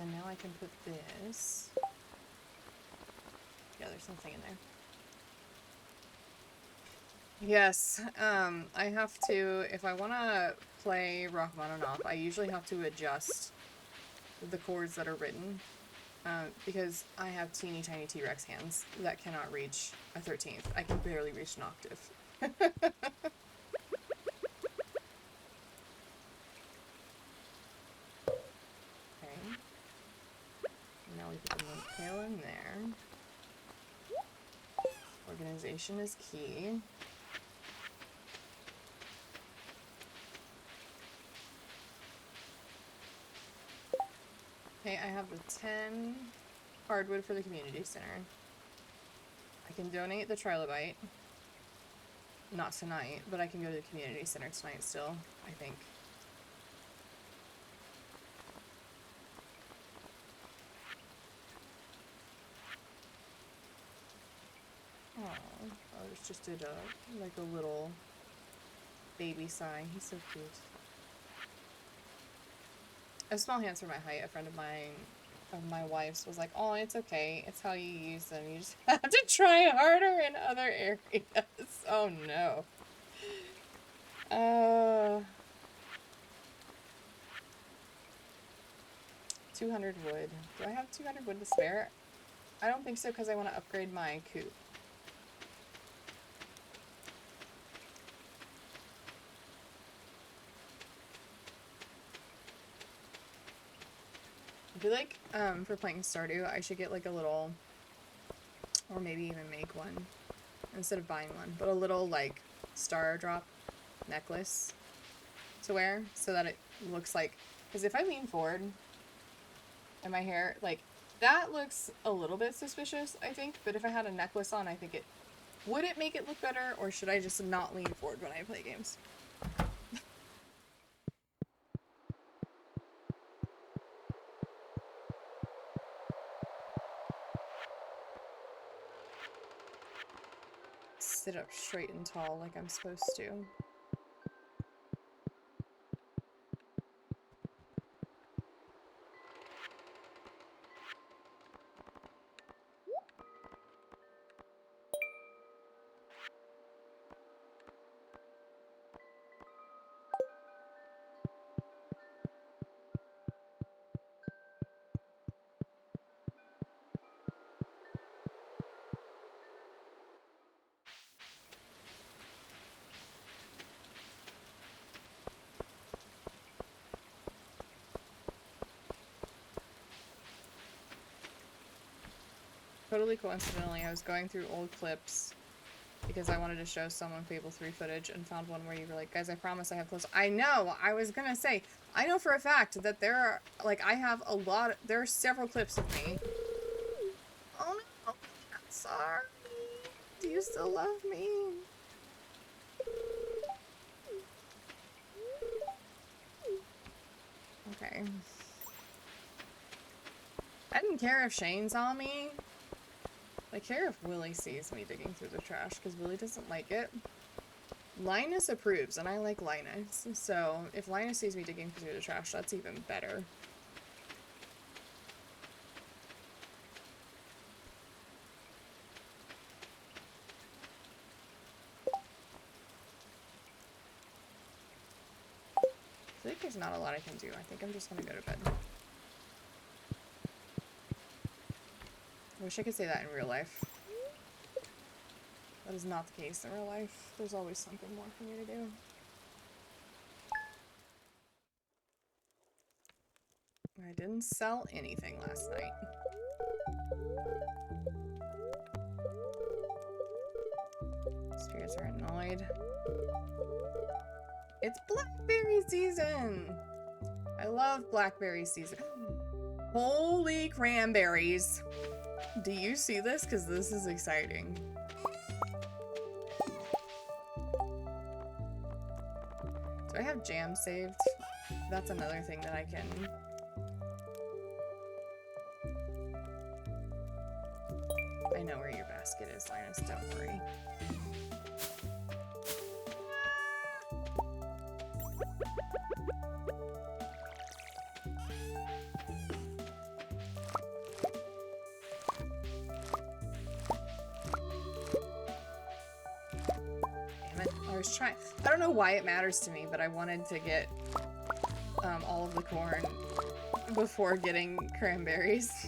And now I can put this. Yeah, there's something in there. Yes, I have to, if I want to play Rachmaninoff, I usually have to adjust the chords that are written, because I have teeny tiny T-Rex hands that cannot reach a 13th. I can barely reach an octave. Okay. Now we put the link tail in there. Organization is key. Okay, I have the 10 hardwood for the community center. I can donate the trilobite. Not tonight, but I can go to the community center tonight still, I think. Oh, I just did a little baby sign. He's so cute. A small hands for my height. A friend of mine, of my wife's, was like, "Oh, it's okay. It's how you use them. You just have to try harder in other areas." Oh no. 200 wood. Do I have 200 wood to spare? I don't think so, because I want to upgrade my coop. I feel like, for playing Stardew, I should get like a little, or maybe even make one, instead of buying one, but a little like star drop necklace to wear, so that it looks like, because if I lean forward, and my hair, like, that looks a little bit suspicious, I think, but if I had a necklace on, I think it, would it make it look better, or should I just not lean forward when I play games? Sit up straight and tall like I'm supposed to. Totally coincidentally, I was going through old clips because I wanted to show someone Fable 3 footage and found one where you were like, "Guys, I promise I have close." I know! I was gonna say, I know for a fact that there are, like, I have a lot, there are several clips of me. Oh no, I'm sorry. Do you still love me? Okay. I didn't care if Shane saw me. I care if Willie sees me digging through the trash, because Willie doesn't like it. Linus approves, and I like Linus, so if Linus sees me digging through the trash, that's even better. I feel like there's not a lot I can do. I think I'm just gonna go to bed. I wish I could say that in real life. That is not the case in real life. There's always something more for me to do. I didn't sell anything last night. Spirits are annoyed. It's blackberry season! I love blackberry season. Holy cranberries! Do you see this? Because this is exciting. Do I have jam saved? That's another thing that I can... I know where your basket is, Linus, don't worry. I don't know why it matters to me, but I wanted to get all of the corn before getting cranberries.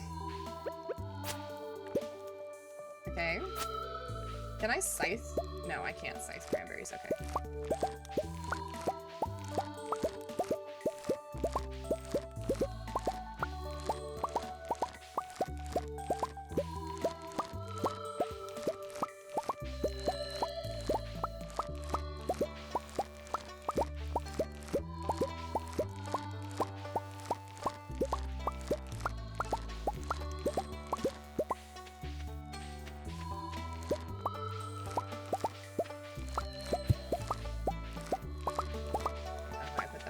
Okay. Can I scythe? No, I can't scythe cranberries. Okay.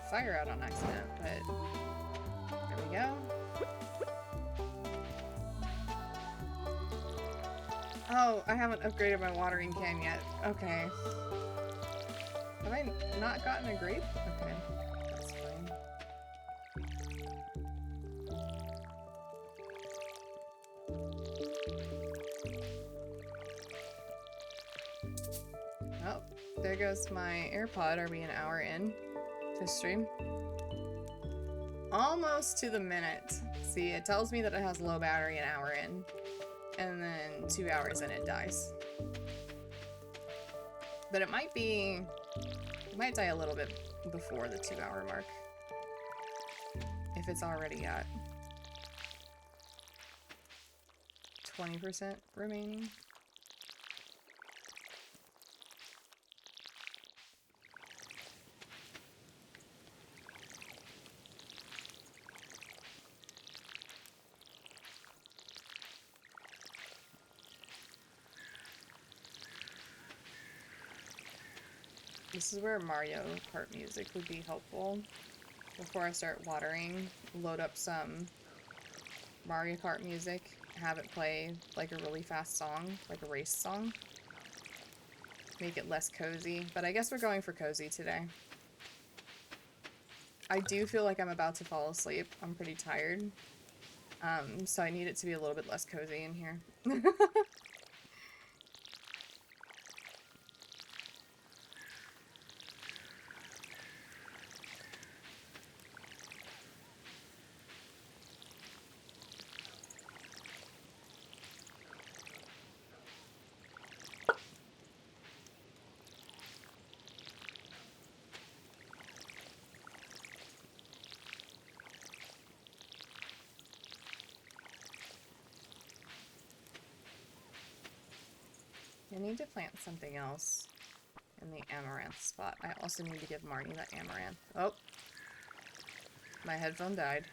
Fire out on accident, but there we go. Oh, I haven't upgraded my watering can yet. Okay. Have I not gotten a grape? Okay, that's fine. Oh, there goes my AirPod. Are we an hour in to stream? Almost to the minute. See, it tells me that it has low battery an hour in, and then 2 hours in it dies. But it might die a little bit before the 2-hour mark, if it's already at 20% remaining. This is where Mario Kart music would be helpful. Before I start watering, load up some Mario Kart music, have it play like a really fast song, like a race song. Make it less cozy, but I guess we're going for cozy today. I do feel like I'm about to fall asleep. I'm pretty tired. So I need it to be a little bit less cozy in here. I need to plant something else in the amaranth spot. I also need to give Marty that amaranth. Oh! My headphone died.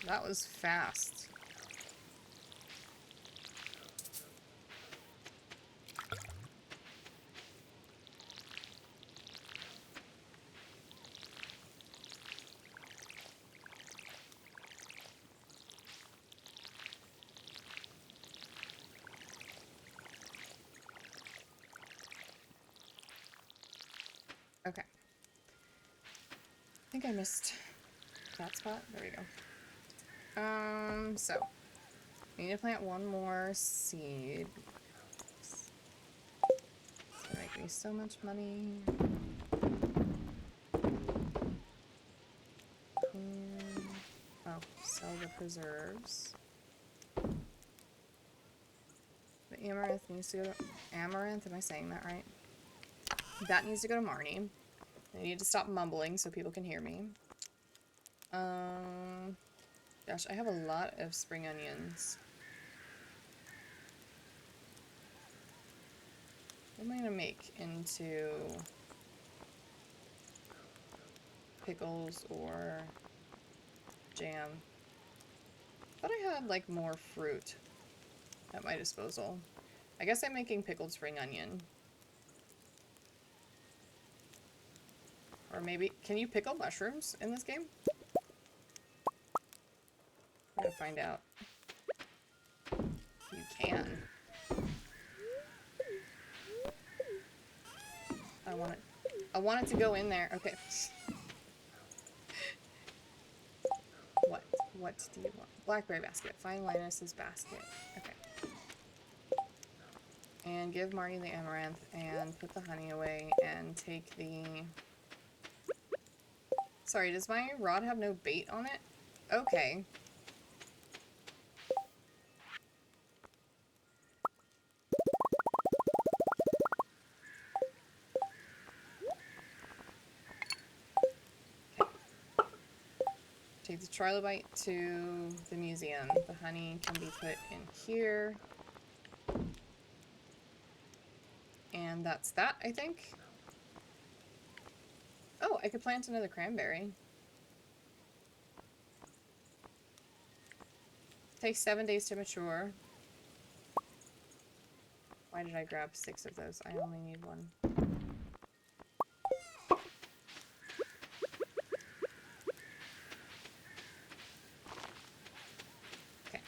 That was fast. Okay. I think I missed that spot. There we go. So I need to plant one more seed. It's gonna make me so much money. Oh, sell the preserves. Amaranth needs to go to... Amaranth? Am I saying that right? That needs to go to Marnie. I need to stop mumbling so people can hear me. Gosh, I have a lot of spring onions. What am I gonna make into pickles or jam? But I had like more fruit at my disposal. I guess I'm making pickled spring onion. Or maybe, can you pickle mushrooms in this game? I'm gonna find out. You can. I want it to go in there. Okay. What do you want? Blackberry basket. Find Linus's basket. Okay. And give Marty the amaranth and put the honey away and take the... Sorry, does my rod have no bait on it? Okay. Take the trilobite to the museum. The honey can be put in here. And that's that, I think. Oh, I could plant another cranberry. Takes 7 days to mature. Why did I grab 6 of those? I only need 1. Okay.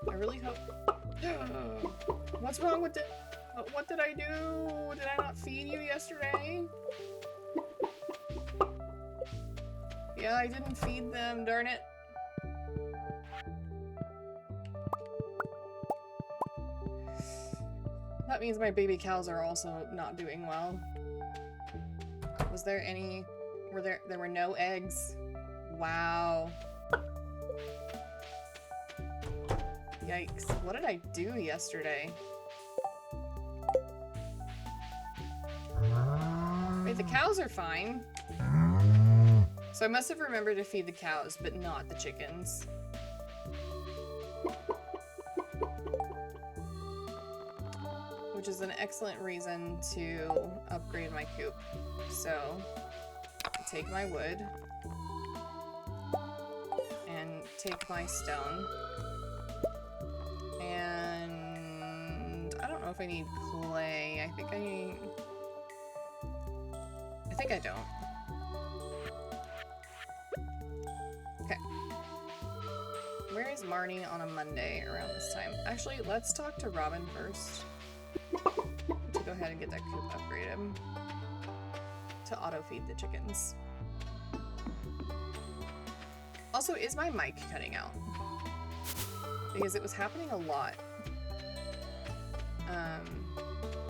I really hope... What's wrong with it? What did I do? Did I not feed you yesterday? Yeah, I didn't feed them, darn it. That means my baby cows are also not doing well. Was there any... There were no eggs? Wow. Yikes. What did I do yesterday? Wait, the cows are fine. So I must have remembered to feed the cows, but not the chickens. Which is an excellent reason to upgrade my coop. So, take my wood. And take my stone. And I don't know if I need clay. I think I don't. Okay. Where is Marnie on a Monday around this time? Actually, let's talk to Robin first. To go ahead and get that coop upgraded. To auto-feed the chickens. Also, is my mic cutting out? Because it was happening a lot. A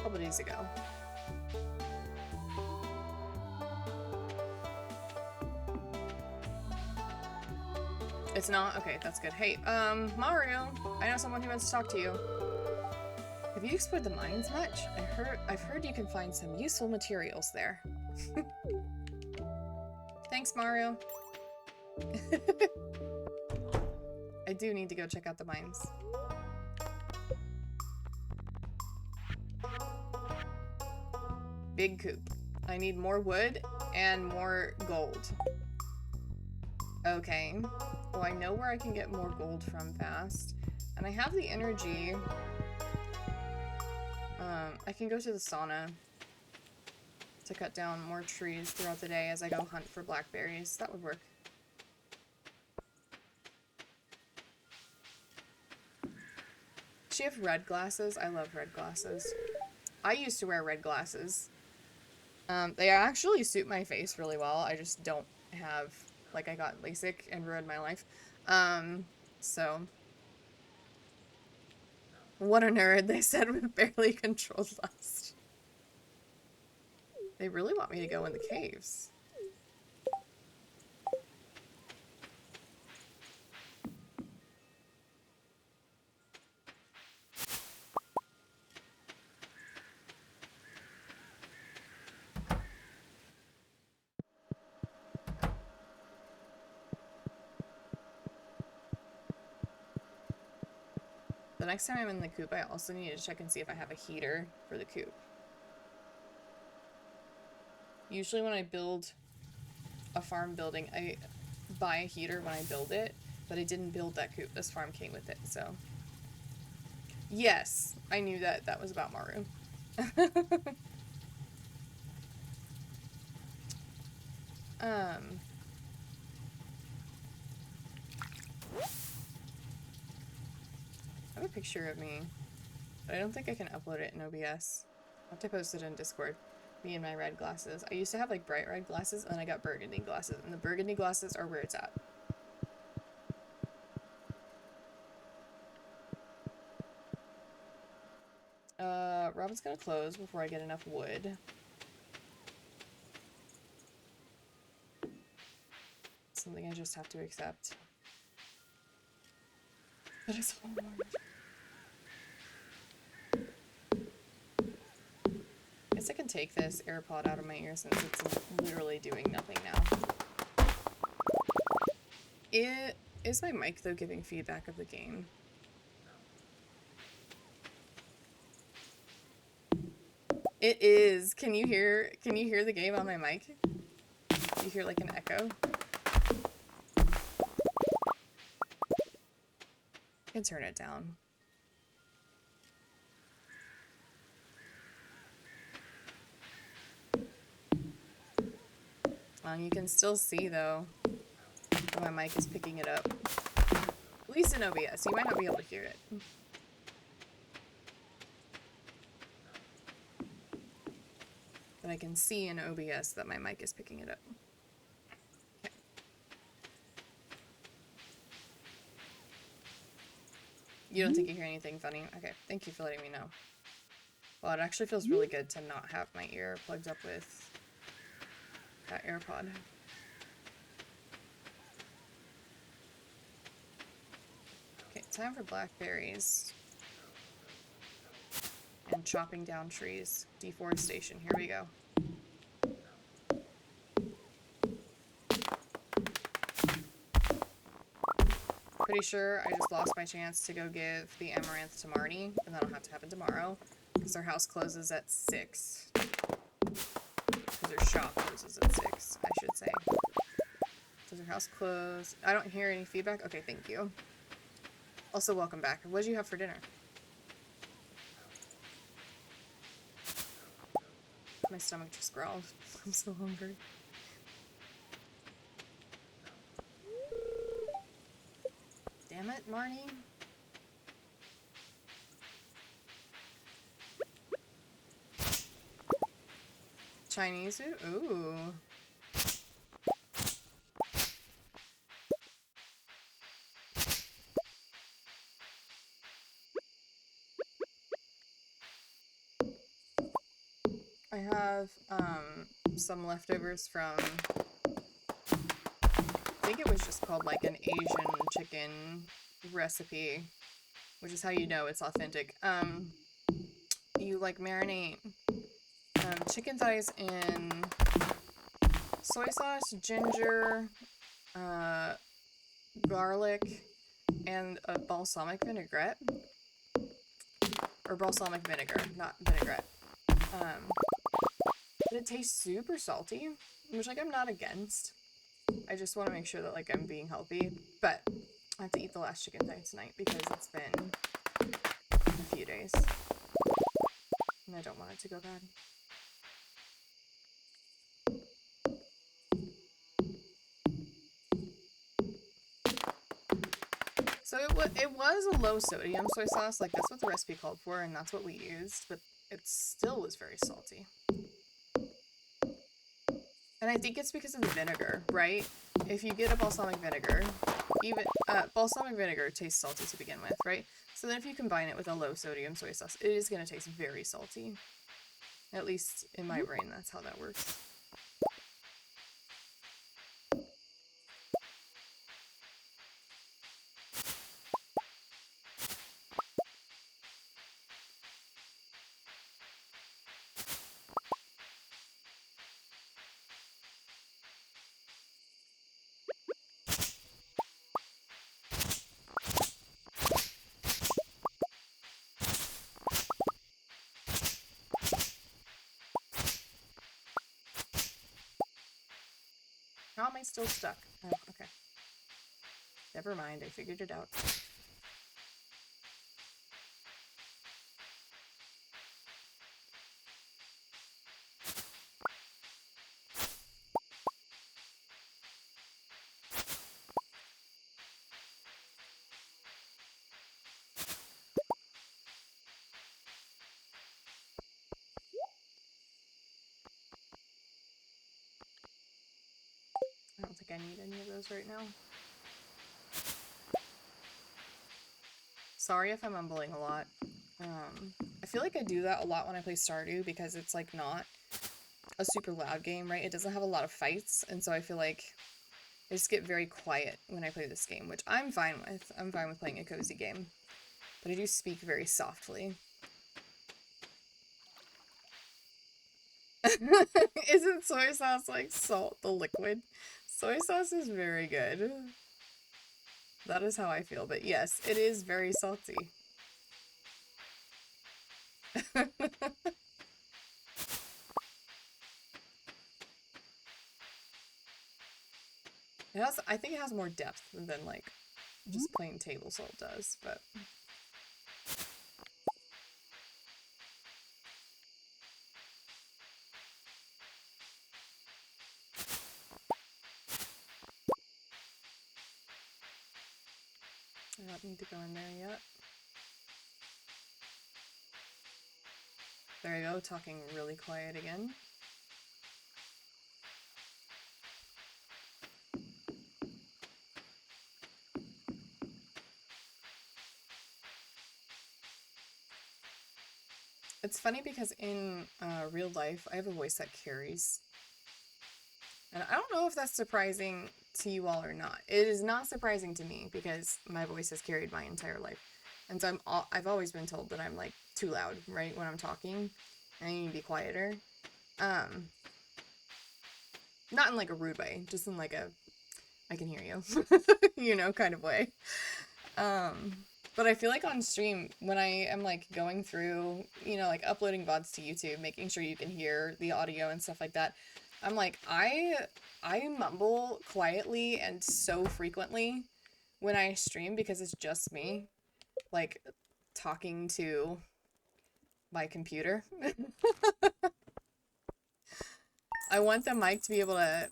couple days ago. It's not? Okay, that's good. Hey, Mario, I know someone who wants to talk to you. Have you explored the mines much? I've heard you can find some useful materials there. Thanks, Mario. I do need to go check out the mines. Big coop. I need more wood and more gold. Okay. Well, I know where I can get more gold from fast. And I have the energy. I can go to the sauna to cut down more trees throughout the day as I go hunt for blackberries. That would work. Does she have red glasses? I love red glasses. I used to wear red glasses. They actually suit my face really well. I just don't have... Like, I got LASIK and ruined my life. So... What a nerd, they said with barely controlled lust. They really want me to go in the caves. The next time I'm in the coop, I also need to check and see if I have a heater for the coop. Usually when I build a farm building, I buy a heater when I build it, but I didn't build that coop. This farm came with it, so. Yes, I knew that that was about Maru. I have a picture of me, but I don't think I can upload it in OBS. I'll have to post it in Discord. Me and my red glasses. I used to have like bright red glasses, and then I got burgundy glasses, and the burgundy glasses are where it's at. Robin's gonna close before I get enough wood. Something I just have to accept. But it's hard. I guess I can take this AirPod out of my ear since it's literally doing nothing now. Is my mic though giving feedback of the game? It is. Can you hear the game on my mic? Do you hear like an echo? I can turn it down. You can still see though when my mic is picking it up. At least in OBS, you might not be able to hear it. But I can see in OBS that my mic is picking it up. Okay. You don't think you hear anything funny? Okay, thank you for letting me know. Well, it actually feels really good to not have my ear plugged up with that AirPod. Okay, time for blackberries. And chopping down trees. Deforestation, here we go. Pretty sure I just lost my chance to go give the amaranth to Marnie, and that'll have to happen tomorrow, because their house closes at 6. Because their shop closes at 6, I should say. Does their house close? I don't hear any feedback? Okay, thank you. Also, welcome back. What did you have for dinner? My stomach just growled. I'm so hungry. Damn it, Marnie. Chinese food? Ooh. I have some leftovers from, I think it was just called like an Asian chicken recipe, which is how you know it's authentic. You like marinate chicken thighs in soy sauce, ginger, garlic, and a balsamic vinaigrette. Or balsamic vinegar, not vinaigrette. But it tastes super salty, which like I'm not against. I just want to make sure that like I'm being healthy, but I have to eat the last chicken thigh tonight because it's been a few days. And I don't want it to go bad. So it was a low sodium soy sauce, like that's what the recipe called for, and that's what we used, but it still was very salty. And I think it's because of the vinegar, right? If you get a balsamic vinegar, even balsamic vinegar tastes salty to begin with, right? So then if you combine it with a low sodium soy sauce, it is going to taste very salty. At least in my brain, that's how that works. I still stuck? Oh, okay. Never mind, I figured it out. I don't think I need any of those right now. Sorry if I'm mumbling a lot. I feel like I do that a lot when I play Stardew because it's like not a super loud game, right? It doesn't have a lot of fights, and so I feel like I just get very quiet when I play this game, which I'm fine with. I'm fine with playing a cozy game. But I do speak very softly. Isn't soy sauce like salt, the liquid? Soy sauce is very good. That is how I feel, but yes, it is very salty. I think it has more depth than like just plain table salt does, but I don't need to go in there yet. There you go, talking really quiet again. It's funny because in real life, I have a voice that carries. And I don't know if that's surprising to you all or not. It is not surprising to me because my voice has carried my entire life. And so I've always been told that I'm like too loud, right, when I'm talking. And I need to be quieter. Not in like a rude way, just in like a I can hear you, you know, kind of way. But I feel like on stream, when I am like going through, you know, like uploading VODs to YouTube, making sure you can hear the audio and stuff like that, I'm like, I mumble quietly and so frequently when I stream because it's just me, like, talking to my computer. I want the mic to be able to,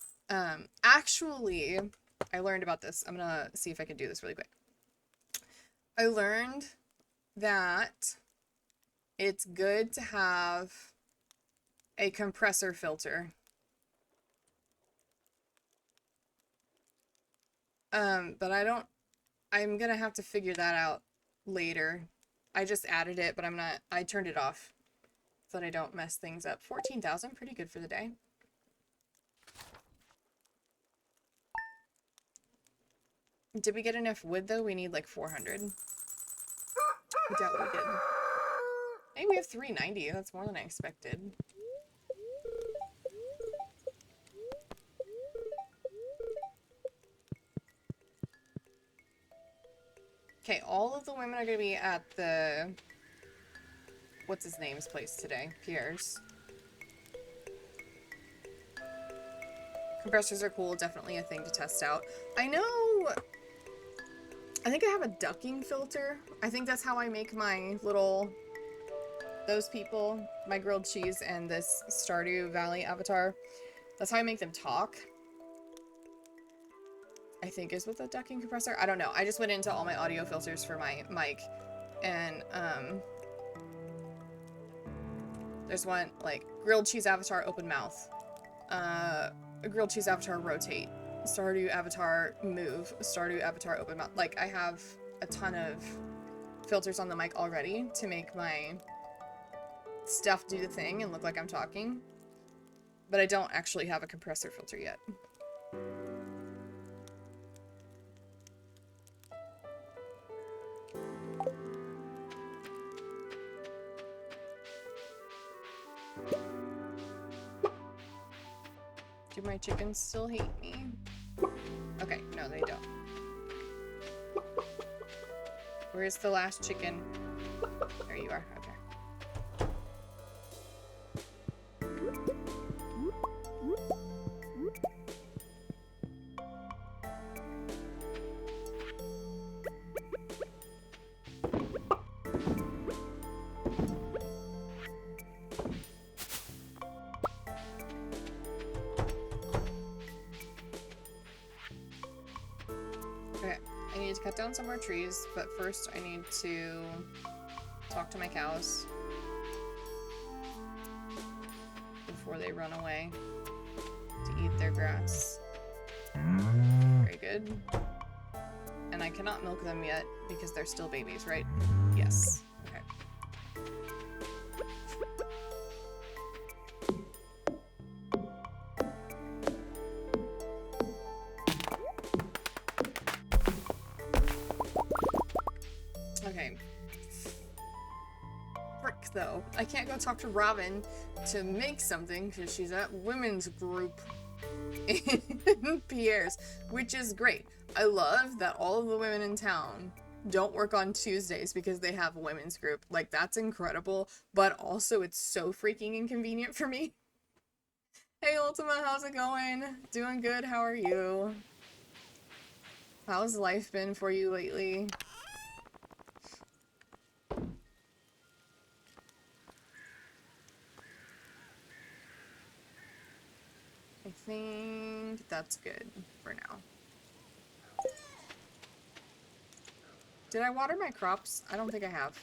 actually, I learned about this. I'm gonna see if I can do this really quick. I learned that it's good to have a compressor filter. But I'm gonna have to figure that out later. I just added it, but I turned it off so that I don't mess things up. 14,000, pretty good for the day. Did we get enough wood though? We need like 400. I doubt we did. Hey, we have 390. That's more than I expected. Okay, all of the women are gonna be at the what's his name's place today? Pierre's. Compressors are cool, definitely a thing to test out. I think I have a ducking filter. I think that's how I make my those people, my grilled cheese and this Stardew Valley avatar. That's how I make them talk. I think is with a ducking compressor. I don't know. I just went into all my audio filters for my mic and there's one like grilled cheese avatar open mouth. Grilled cheese avatar rotate. Stardew avatar move. Stardew avatar open mouth. Like I have a ton of filters on the mic already to make my stuff do the thing and look like I'm talking. But I don't actually have a compressor filter yet. Do my chickens still hate me? Okay, no they don't. Where's the last chicken? There you are, okay. down some more trees, but first I need to talk to my cows before they run away to eat their grass. Very good. And I cannot milk them yet because they're still babies, right? Yes. Okay. Okay. Frick, though. I can't go talk to Robin to make something because she's at women's group in Pierre's, which is great. I love that all of the women in town don't work on Tuesdays because they have a women's group. Like, that's incredible, but also it's so freaking inconvenient for me. Hey, Ultima, how's it going? Doing good, how are you? How's life been for you lately? I think that's good for now. Did I water my crops? I don't think I have.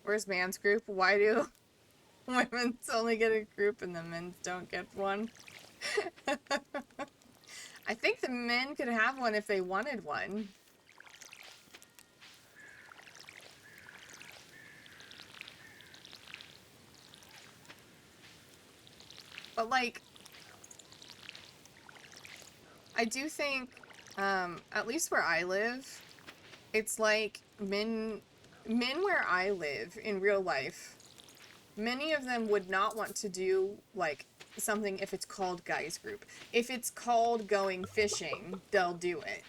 Where's man's group? Why do women's only get a group and the men's don't get one? I think the men could have one if they wanted one. But, like, I do think, at least where I live, it's like men where I live in real life, many of them would not want to do, like, something if it's called guys group. If it's called going fishing, they'll do it.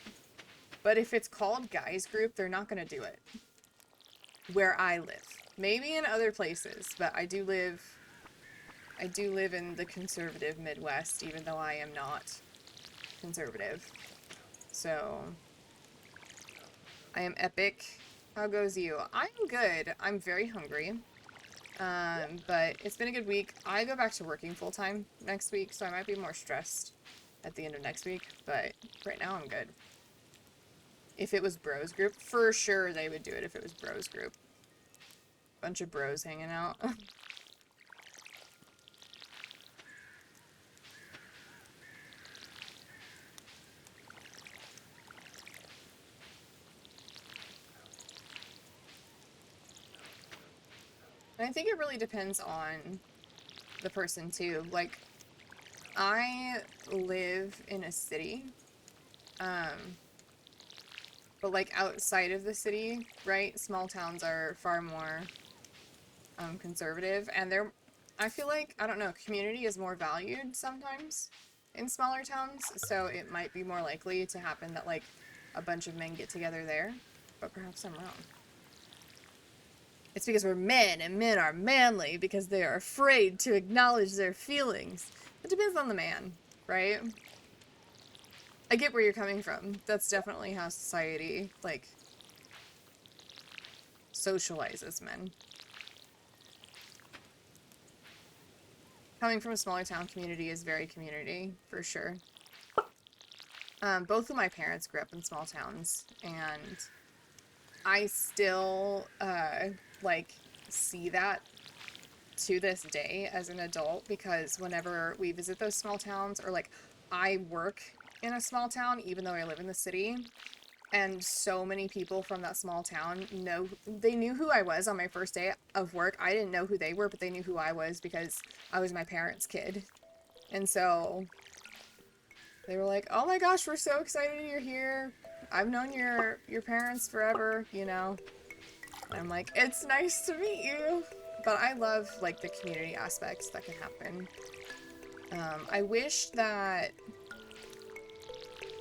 But if it's called guys group, they're not gonna do it. Where I live. Maybe in other places, but I do live in the conservative Midwest, even though I am not conservative. So, I am epic. How goes you? I'm good. I'm very hungry. But it's been a good week. I go back to working full-time next week, so I might be more stressed at the end of next week, but right now I'm good. If it was bros group, for sure they would do it if it was bros group. Bunch of bros hanging out. And I think it really depends on the person too. Like, I live in a city, but like outside of the city, right? Small towns are far more conservative, and I feel like, I don't know, community is more valued sometimes in smaller towns, so it might be more likely to happen that like a bunch of men get together there, but perhaps I'm wrong. It's because we're men, and men are manly because they are afraid to acknowledge their feelings. It depends on the man, right? I get where you're coming from. That's definitely how society, like, socializes men. Coming from a smaller town community is very community, for sure. Both of my parents grew up in small towns, and I still, like, see that to this day as an adult, because whenever we visit those small towns, or, like, I work in a small town, even though I live in the city, and so many people from that small town they knew who I was on my first day of work. I didn't know who they were, but they knew who I was because I was my parents' kid. And so they were like, oh my gosh, we're so excited you're here. I've known your parents forever, you know? And I'm like, it's nice to meet you. But I love, like, the community aspects that can happen. I wish that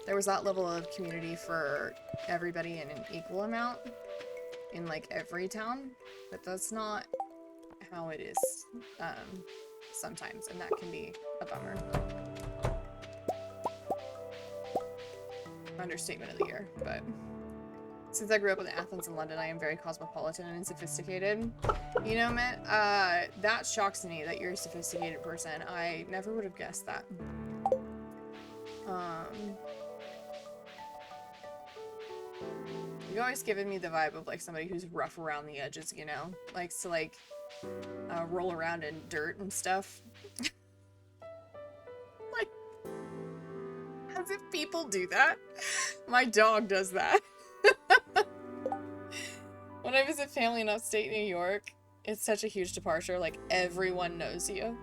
there was that level of community for everybody in an equal amount in, like, every town, but that's not how it is sometimes, and that can be a bummer. Understatement of the year, but Since I grew up in Athens and London, I am very cosmopolitan and sophisticated. You know, Matt, that shocks me that you're a sophisticated person. I never would have guessed that. You've always given me the vibe of, like, somebody who's rough around the edges, you know? Likes to, like, roll around in dirt and stuff. Like, as if people do that. My dog does that. When I visit family in upstate New York, it's such a huge departure. Like, everyone knows you.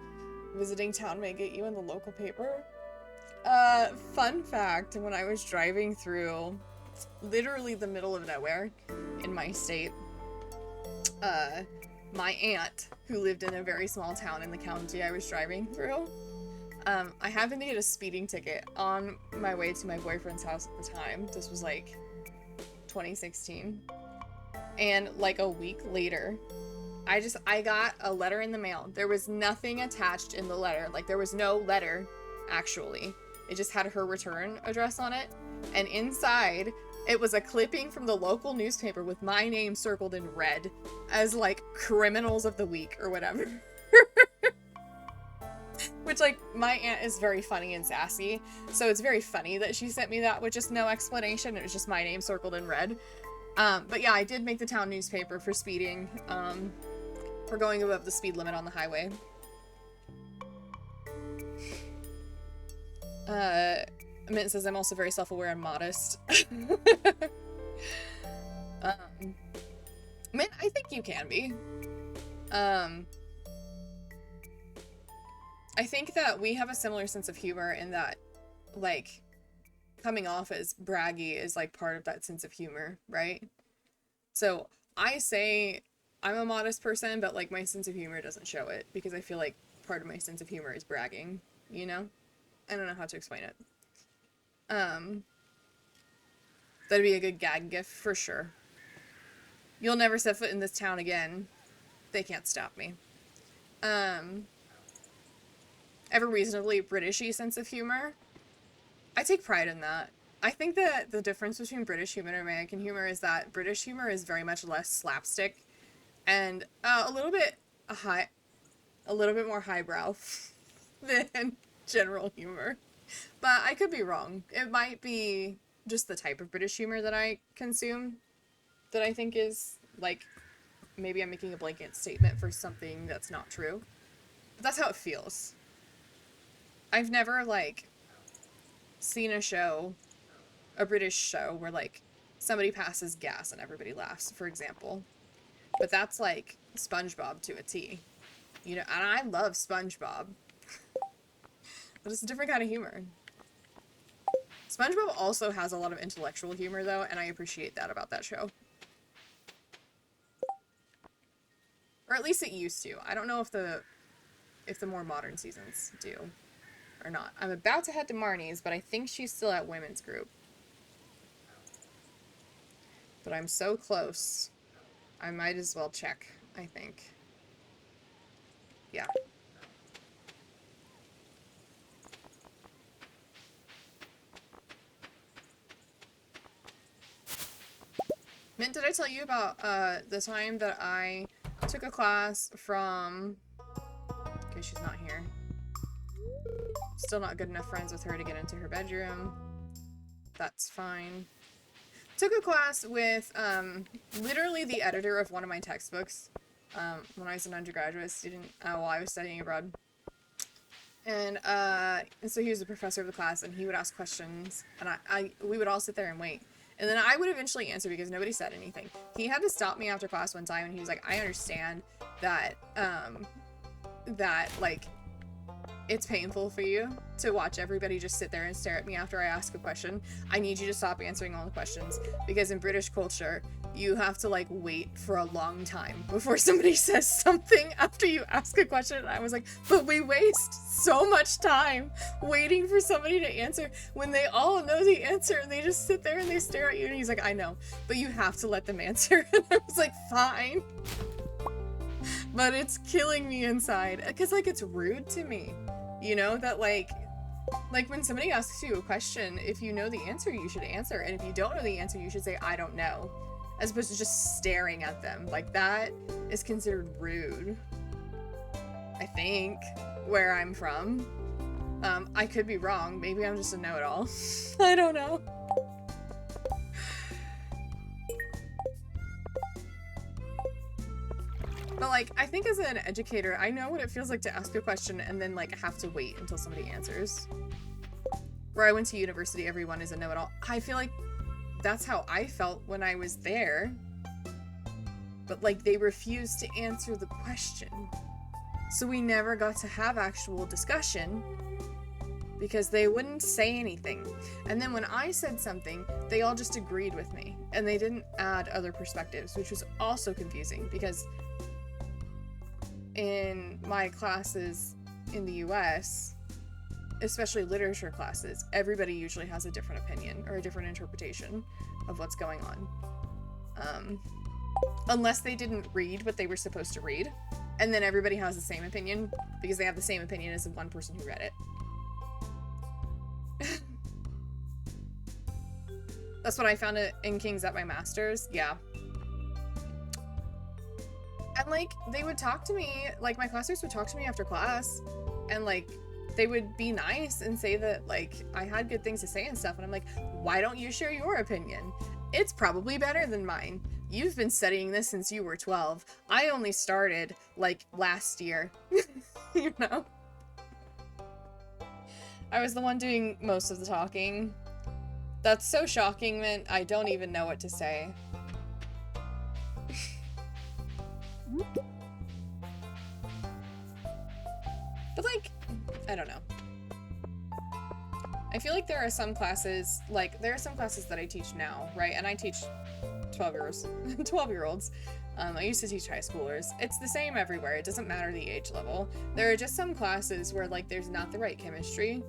Visiting town may get you in the local paper. Fun fact, when I was driving through literally the middle of nowhere in my state, my aunt, who lived in a very small town in the county I was driving through, I happened to get a speeding ticket on my way to my boyfriend's house at the time. This was like 2016. And like a week later, I got a letter in the mail. There was nothing attached in the letter. Like, there was no letter, actually. It just had her return address on it. And inside, it was a clipping from the local newspaper with my name circled in red as, like, criminals of the week or whatever. Which, like, my aunt is very funny and sassy, so it's very funny that she sent me that with just no explanation. It was just my name circled in red. But yeah, I did make the town newspaper for speeding, for going above the speed limit on the highway. Mint says I'm also very self-aware and modest. Mint, I think you can be. I think that we have a similar sense of humor in that, like, coming off as braggy is, like, part of that sense of humor, right? So, I say I'm a modest person, but, like, my sense of humor doesn't show it, because I feel like part of my sense of humor is bragging, you know? I don't know how to explain it. That'd be a good gag gift, for sure. You'll never set foot in this town again. They can't stop me. I have a reasonably Britishy sense of humor. I take pride in that. I think that the difference between British humor and American humor is that British humor is very much less slapstick and a little bit more highbrow than general humor. But I could be wrong. It might be just the type of British humor that I consume that I think is, like, maybe I'm making a blanket statement for something that's not true. But that's how it feels. I've never, like, seen a British show where, like, somebody passes gas and everybody laughs, for example. But that's, like, SpongeBob to a T. You know, and I love SpongeBob. But it's a different kind of humor. SpongeBob also has a lot of intellectual humor, though, and I appreciate that about that show. Or at least it used to. I don't know if the more modern seasons do or not. I'm about to head to Marnie's, but I think she's still at women's group. But I'm so close. I might as well check, I think. Yeah. Mint, did I tell you about the time that I took a class from... Okay, she's not here. Still not good enough friends with her to get into her bedroom. That's fine. Took a class with literally the editor of one of my textbooks when I was an undergraduate student while I was studying abroad. And so he was the professor of the class, and he would ask questions, and we would all sit there and wait. And then I would eventually answer because nobody said anything. He had to stop me after class one time, and he was like, I understand that, like, it's painful for you to watch everybody just sit there and stare at me after I ask a question. I need you to stop answering all the questions, because in British culture, you have to, like, wait for a long time before somebody says something after you ask a question. And I was like, but we waste so much time waiting for somebody to answer when they all know the answer and they just sit there and they stare at you. And he's like, I know, but you have to let them answer. And I was like, fine. But it's killing me inside, because, like, it's rude to me, you know, that, like, Like, when somebody asks you a question, if you know the answer, you should answer. And if you don't know the answer, you should say, I don't know. As opposed to just staring at them. Like, that is considered rude. I think, where I'm from. I could be wrong. Maybe I'm just a know-it-all. I don't know. But, like, I think as an educator, I know what it feels like to ask a question and then, like, have to wait until somebody answers. Where I went to university, everyone is a know-it-all. I feel like that's how I felt when I was there. But, like, they refused to answer the question. So we never got to have actual discussion because they wouldn't say anything. And then when I said something, they all just agreed with me. And they didn't add other perspectives, which was also confusing because in my classes in the US, especially literature classes, everybody usually has a different opinion or a different interpretation of what's going on. Unless they didn't read what they were supposed to read, and then everybody has the same opinion because they have the same opinion as the one person who read it. That's what I found in King's at my master's. Yeah. And, like, they would talk to me, like, my classmates would talk to me after class, and, like, they would be nice and say that, like, I had good things to say and stuff, and I'm like, why don't you share your opinion? It's probably better than mine. You've been studying this since you were 12. I only started, like, last year. You know? I was the one doing most of the talking. That's so shocking, man. I don't even know what to say. But, like, I don't know. I feel like there are some classes, like, there are some classes that I teach now, right? And I teach 12-year-olds. I used to teach high schoolers. It's the same everywhere. It doesn't matter the age level. There are just some classes where, like, there's not the right chemistry.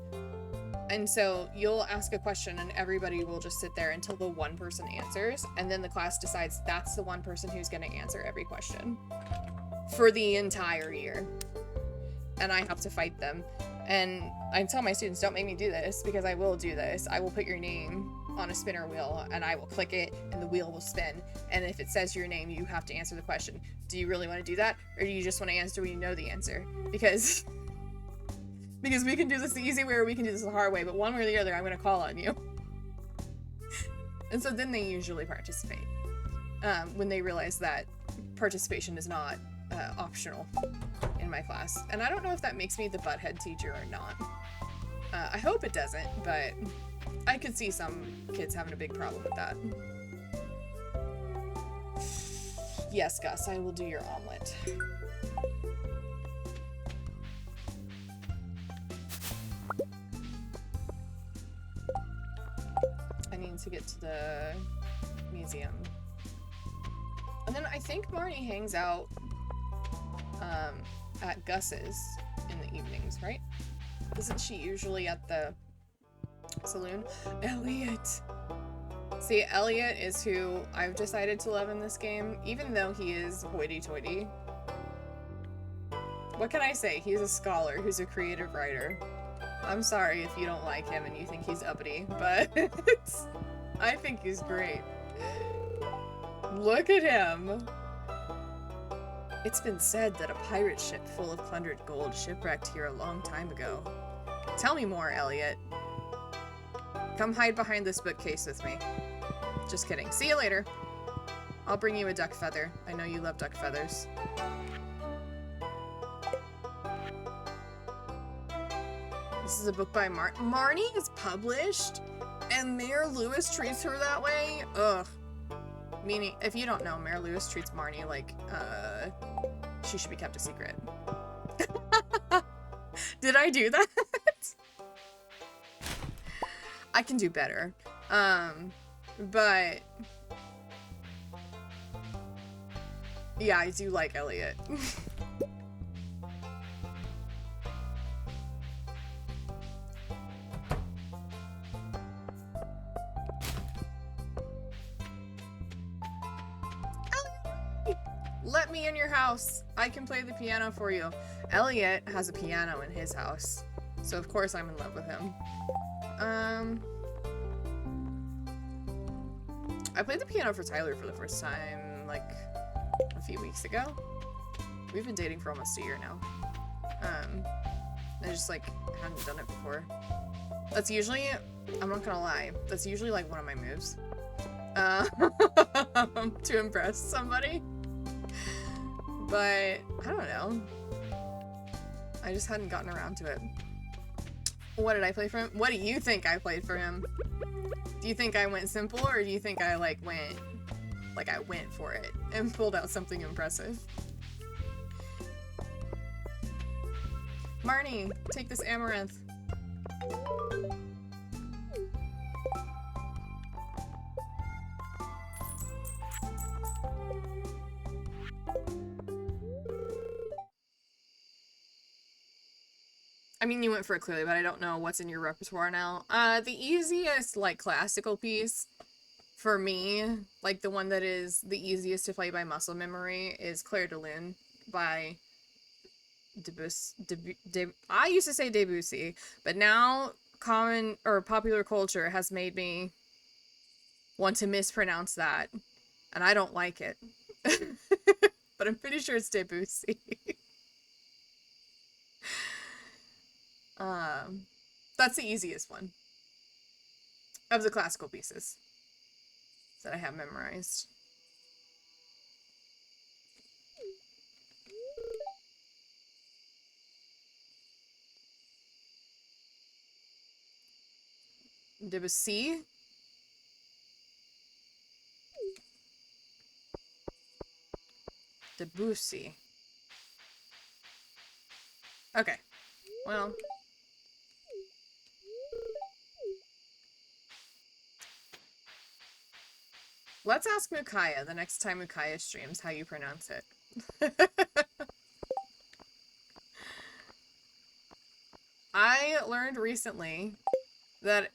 And so you'll ask a question and everybody will just sit there until the one person answers. And then the class decides that's the one person who's going to answer every question for the entire year. And I have to fight them. And I tell my students, don't make me do this, because I will do this. I will put your name on a spinner wheel and I will click it and the wheel will spin. And if it says your name, you have to answer the question. Do you really want to do that? Or do you just want to answer when you know the answer? Because we can do this the easy way or we can do this the hard way, but one way or the other, I'm going to call on you. And so then they usually participate when they realize that participation is not optional in my class. And I don't know if that makes me the butthead teacher or not. I hope it doesn't, but I could see some kids having a big problem with that. Yes, Gus, I will do your omelet. I need to get to the museum. And then I think Marnie hangs out at Gus's in the evenings, right? Isn't she usually at the saloon? Elliot! See, Elliot is who I've decided to love in this game, even though he is hoity-toity. What can I say? He's a scholar who's a creative writer. I'm sorry if you don't like him and you think he's uppity, but I think he's great. Look at him! It's been said that a pirate ship full of plundered gold shipwrecked here a long time ago. Tell me more, Elliot. Come hide behind this bookcase with me. Just kidding. See you later. I'll bring you a duck feather. I know you love duck feathers. This is a book by Marnie is published, and Mayor Lewis treats her that way? Ugh. Meaning, if you don't know, Mayor Lewis treats Marnie like, she should be kept a secret. Did I do that? I can do better. But yeah, I do like Elliot. Let me in your house. I can play the piano for you. Elliot has a piano in his house, So of course I'm in love with him. I played the piano for Tyler for the first time, like, a few weeks ago. We've been dating for almost a year now. I just, like, hadn't done it before. That's usually, I'm not gonna lie, that's usually, like, one of my moves. To impress somebody. But, I don't know. I just hadn't gotten around to it. What did I play for him? What do you think I played for him? Do you think I went simple, or do you think I, like, went for it and pulled out something impressive? Marnie, take this amaranth. I mean, you went for it clearly, but I don't know what's in your repertoire now. The easiest, like, classical piece for me, like, the one that is the easiest to play by muscle memory, is Clair de Lune by I used to say Debussy, but now common or popular culture has made me want to mispronounce that, and I don't like it. But I'm pretty sure it's Debussy. That's the easiest one of the classical pieces that I have memorized. Debussy? Debussy. Okay. Well. Let's ask Mukaya the next time Mukaya streams how you pronounce it. I learned recently that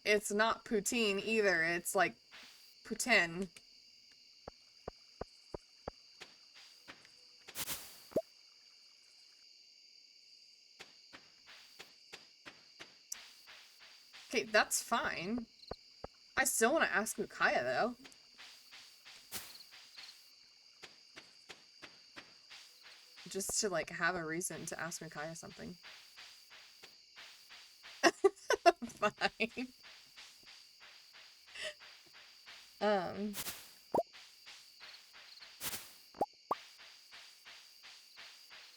it's not poutine either. It's like poutine. Okay, that's fine. I still want to ask Mukaya though. Just to, like, have a reason to ask Micaiah something. Fine.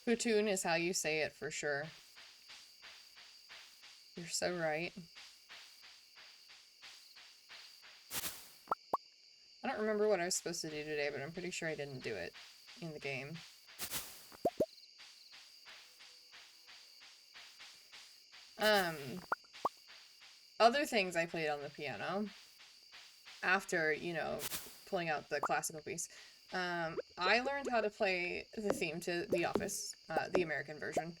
Putoon is how you say it for sure. You're so right. I don't remember what I was supposed to do today, but I'm pretty sure I didn't do it in the game. Other things I played on the piano after, you know, pulling out the classical piece. I learned how to play the theme to The Office, the American version,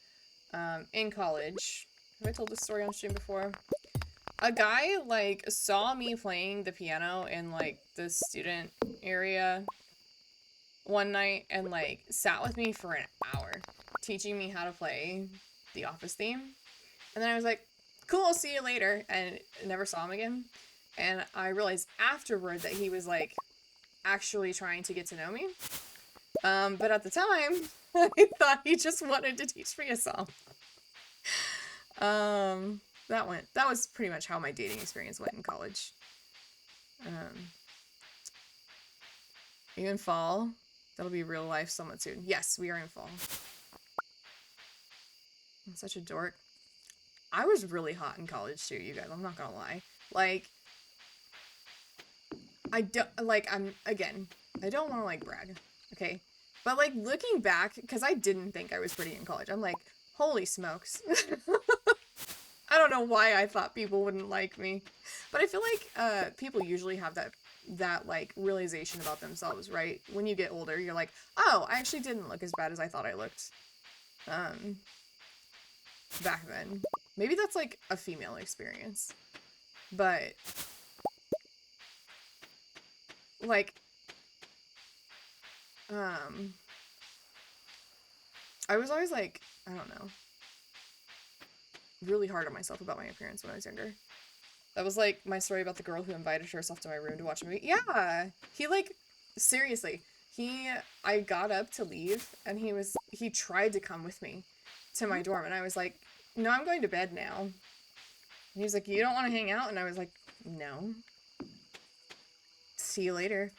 in college. Have I told this story on stream before? A guy, like, saw me playing the piano in, like, the student area one night and, like, sat with me for an hour teaching me how to play the Office theme. And then I was like, cool, I'll see you later, and never saw him again. And I realized afterward that he was, like, actually trying to get to know me. But at the time, I thought he just wanted to teach me a song. That was pretty much how my dating experience went in college. Are you in fall? That'll be real life somewhat soon. Yes, we are in fall. I'm such a dork. I was really hot in college too, you guys. I'm not gonna lie. Like, I don't, like, again, I don't want to, like, brag, okay? But, like, looking back, because I didn't think I was pretty in college, I'm like, holy smokes. I don't know why I thought people wouldn't like me. But I feel like, people usually have that, like, realization about themselves, right? When you get older, you're like, oh, I actually didn't look as bad as I thought I looked. Back then. Maybe that's, like, a female experience. But, like, I was always like, I don't know. really hard on myself about my appearance when I was younger. That was like my story about the girl who invited herself to my room to watch a movie. Yeah, he like, seriously, I got up to leave and he tried to come with me to my dorm, and I was like, no, I'm going to bed now. And he was like, you don't want to hang out? And I was like, no. See you later.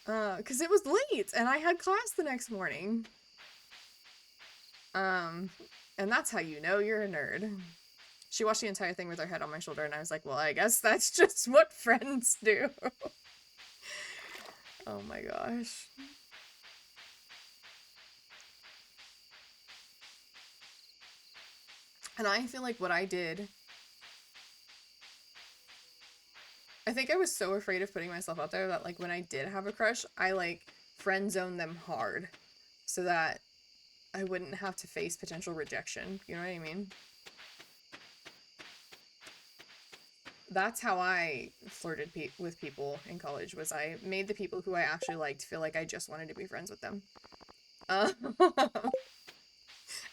Because it was late and I had class the next morning. And that's how you know you're a nerd. She watched the entire thing with her head on my shoulder, and I was like, well, I guess that's just what friends do. Oh my gosh. And I feel like what I did, I think I was so afraid of putting myself out there that, like, when I did have a crush, I, like, friend zoned them hard so that I wouldn't have to face potential rejection. You know what I mean? That's how I flirted with people in college, was I made the people who I actually liked feel like I just wanted to be friends with them.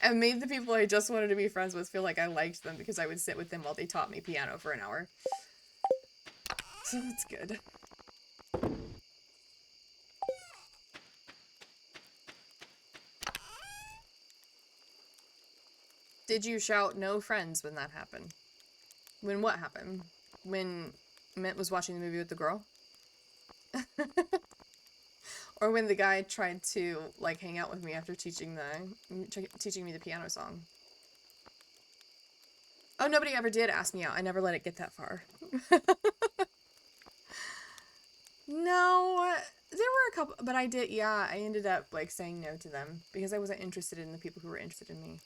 And made the people I just wanted to be friends with feel like I liked them because I would sit with them while they taught me piano for an hour. So that's good. Did you shout no friends when that happened? When what happened? When Mint was watching the movie with the girl? Or when the guy tried to, like, hang out with me after teaching me the piano song? Oh, nobody ever did ask me out. I never let it get that far. No, there were a couple, but I ended up, like, saying no to them because I wasn't interested in the people who were interested in me.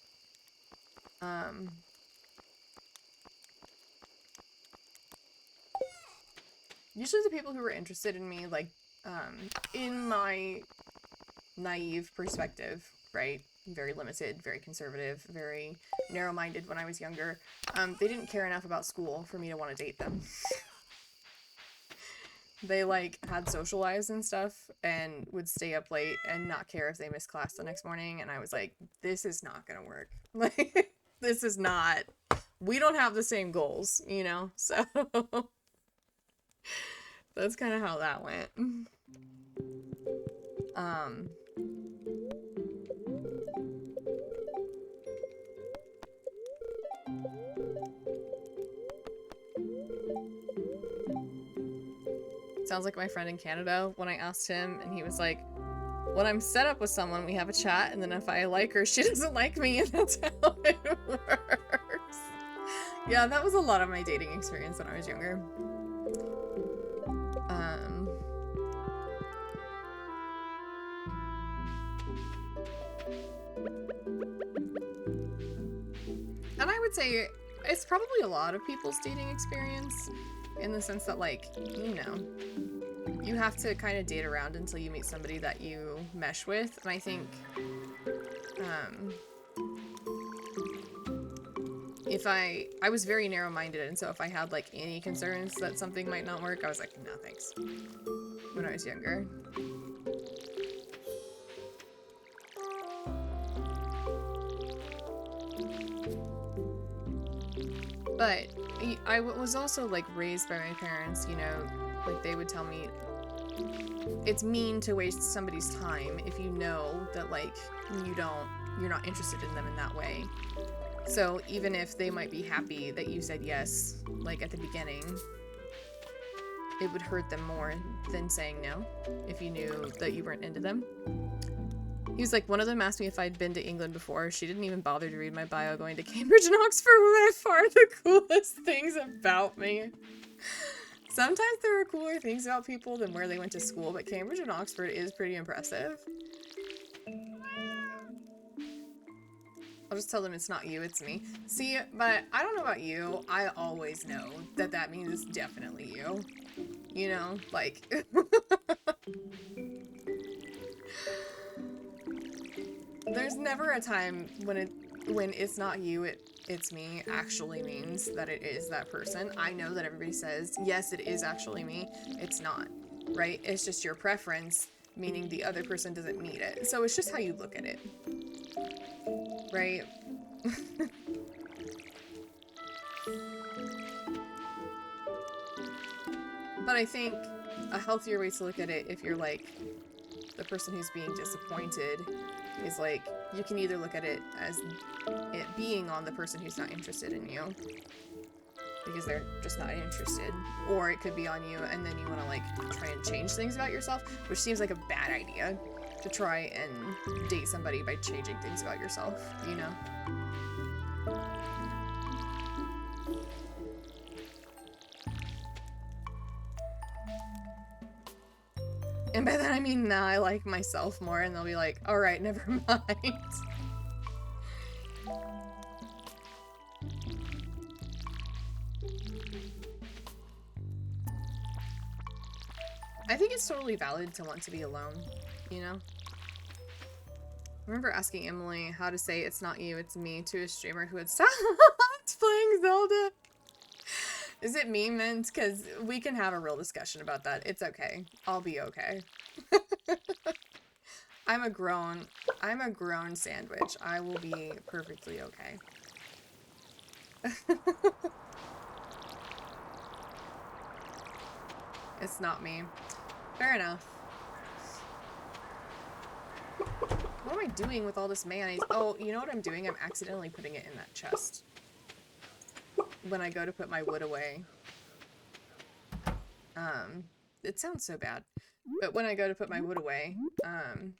Usually the people who were interested in me, like, in my naive perspective, right? Very limited, very conservative, very narrow-minded when I was younger. They didn't care enough about school for me to want to date them. They, like, had social lives and stuff and would stay up late and not care if they missed class the next morning, and I was like, this is not gonna work. Like, this is not... We don't have the same goals, you know? So... That's kind of how that went. Sounds like my friend in Canada when I asked him, and he was like, when I'm set up with someone, we have a chat, and then if I like her, she doesn't like me, and that's how it works. Yeah, that was a lot of my dating experience when I was younger. And I would say it's probably a lot of people's dating experience, in the sense that, like, you know, you have to kind of date around until you meet somebody that you mesh with. And I think, if I was very narrow-minded, and so if I had, like, any concerns that something might not work, I was like, no thanks, when I was younger. But I was also, like, raised by my parents, you know, like, they would tell me it's mean to waste somebody's time if you know that, like, you're not interested in them in that way. So even if they might be happy that you said yes, like, at the beginning, it would hurt them more than saying no if you knew that you weren't into them. He was like, one of them asked me if I'd been to England before. She didn't even bother to read my bio. Going to Cambridge and Oxford were by far the coolest things about me. Sometimes there are cooler things about people than where they went to school, but Cambridge and Oxford is pretty impressive. I'll just tell them it's not you, it's me. See, but I don't know about you. I always know that that means it's definitely you. You know, like... There's never a time when it's not you, it's me actually means that it is that person. I know that everybody says, yes, it is actually me. It's not, right? It's just your preference, meaning the other person doesn't need it. So it's just how you look at it. right? But I think a healthier way to look at it, if you're like the person who's being disappointed, is like you can either look at it as it being on the person who's not interested in you because they're just not interested, or it could be on you and then you want to like try and change things about yourself, which seems like a bad idea, to try and date somebody by changing things about yourself, you know? And by that I mean, nah, I like myself more, and they'll be like, alright, never mind. I think it's totally valid to want to be alone, you know? I remember asking Emily how to say "it's not you, it's me" to a streamer who had stopped playing Zelda. Is it me, Mint? Because we can have a real discussion about that. It's okay. I'll be okay. I'm a grown sandwich. I will be perfectly okay. It's not me. Fair enough. What am I doing with all this mayonnaise? Oh, you know what I'm doing? I'm accidentally putting it in that chest. When I go to put my wood away. It sounds so bad. But when I go to put my wood away, and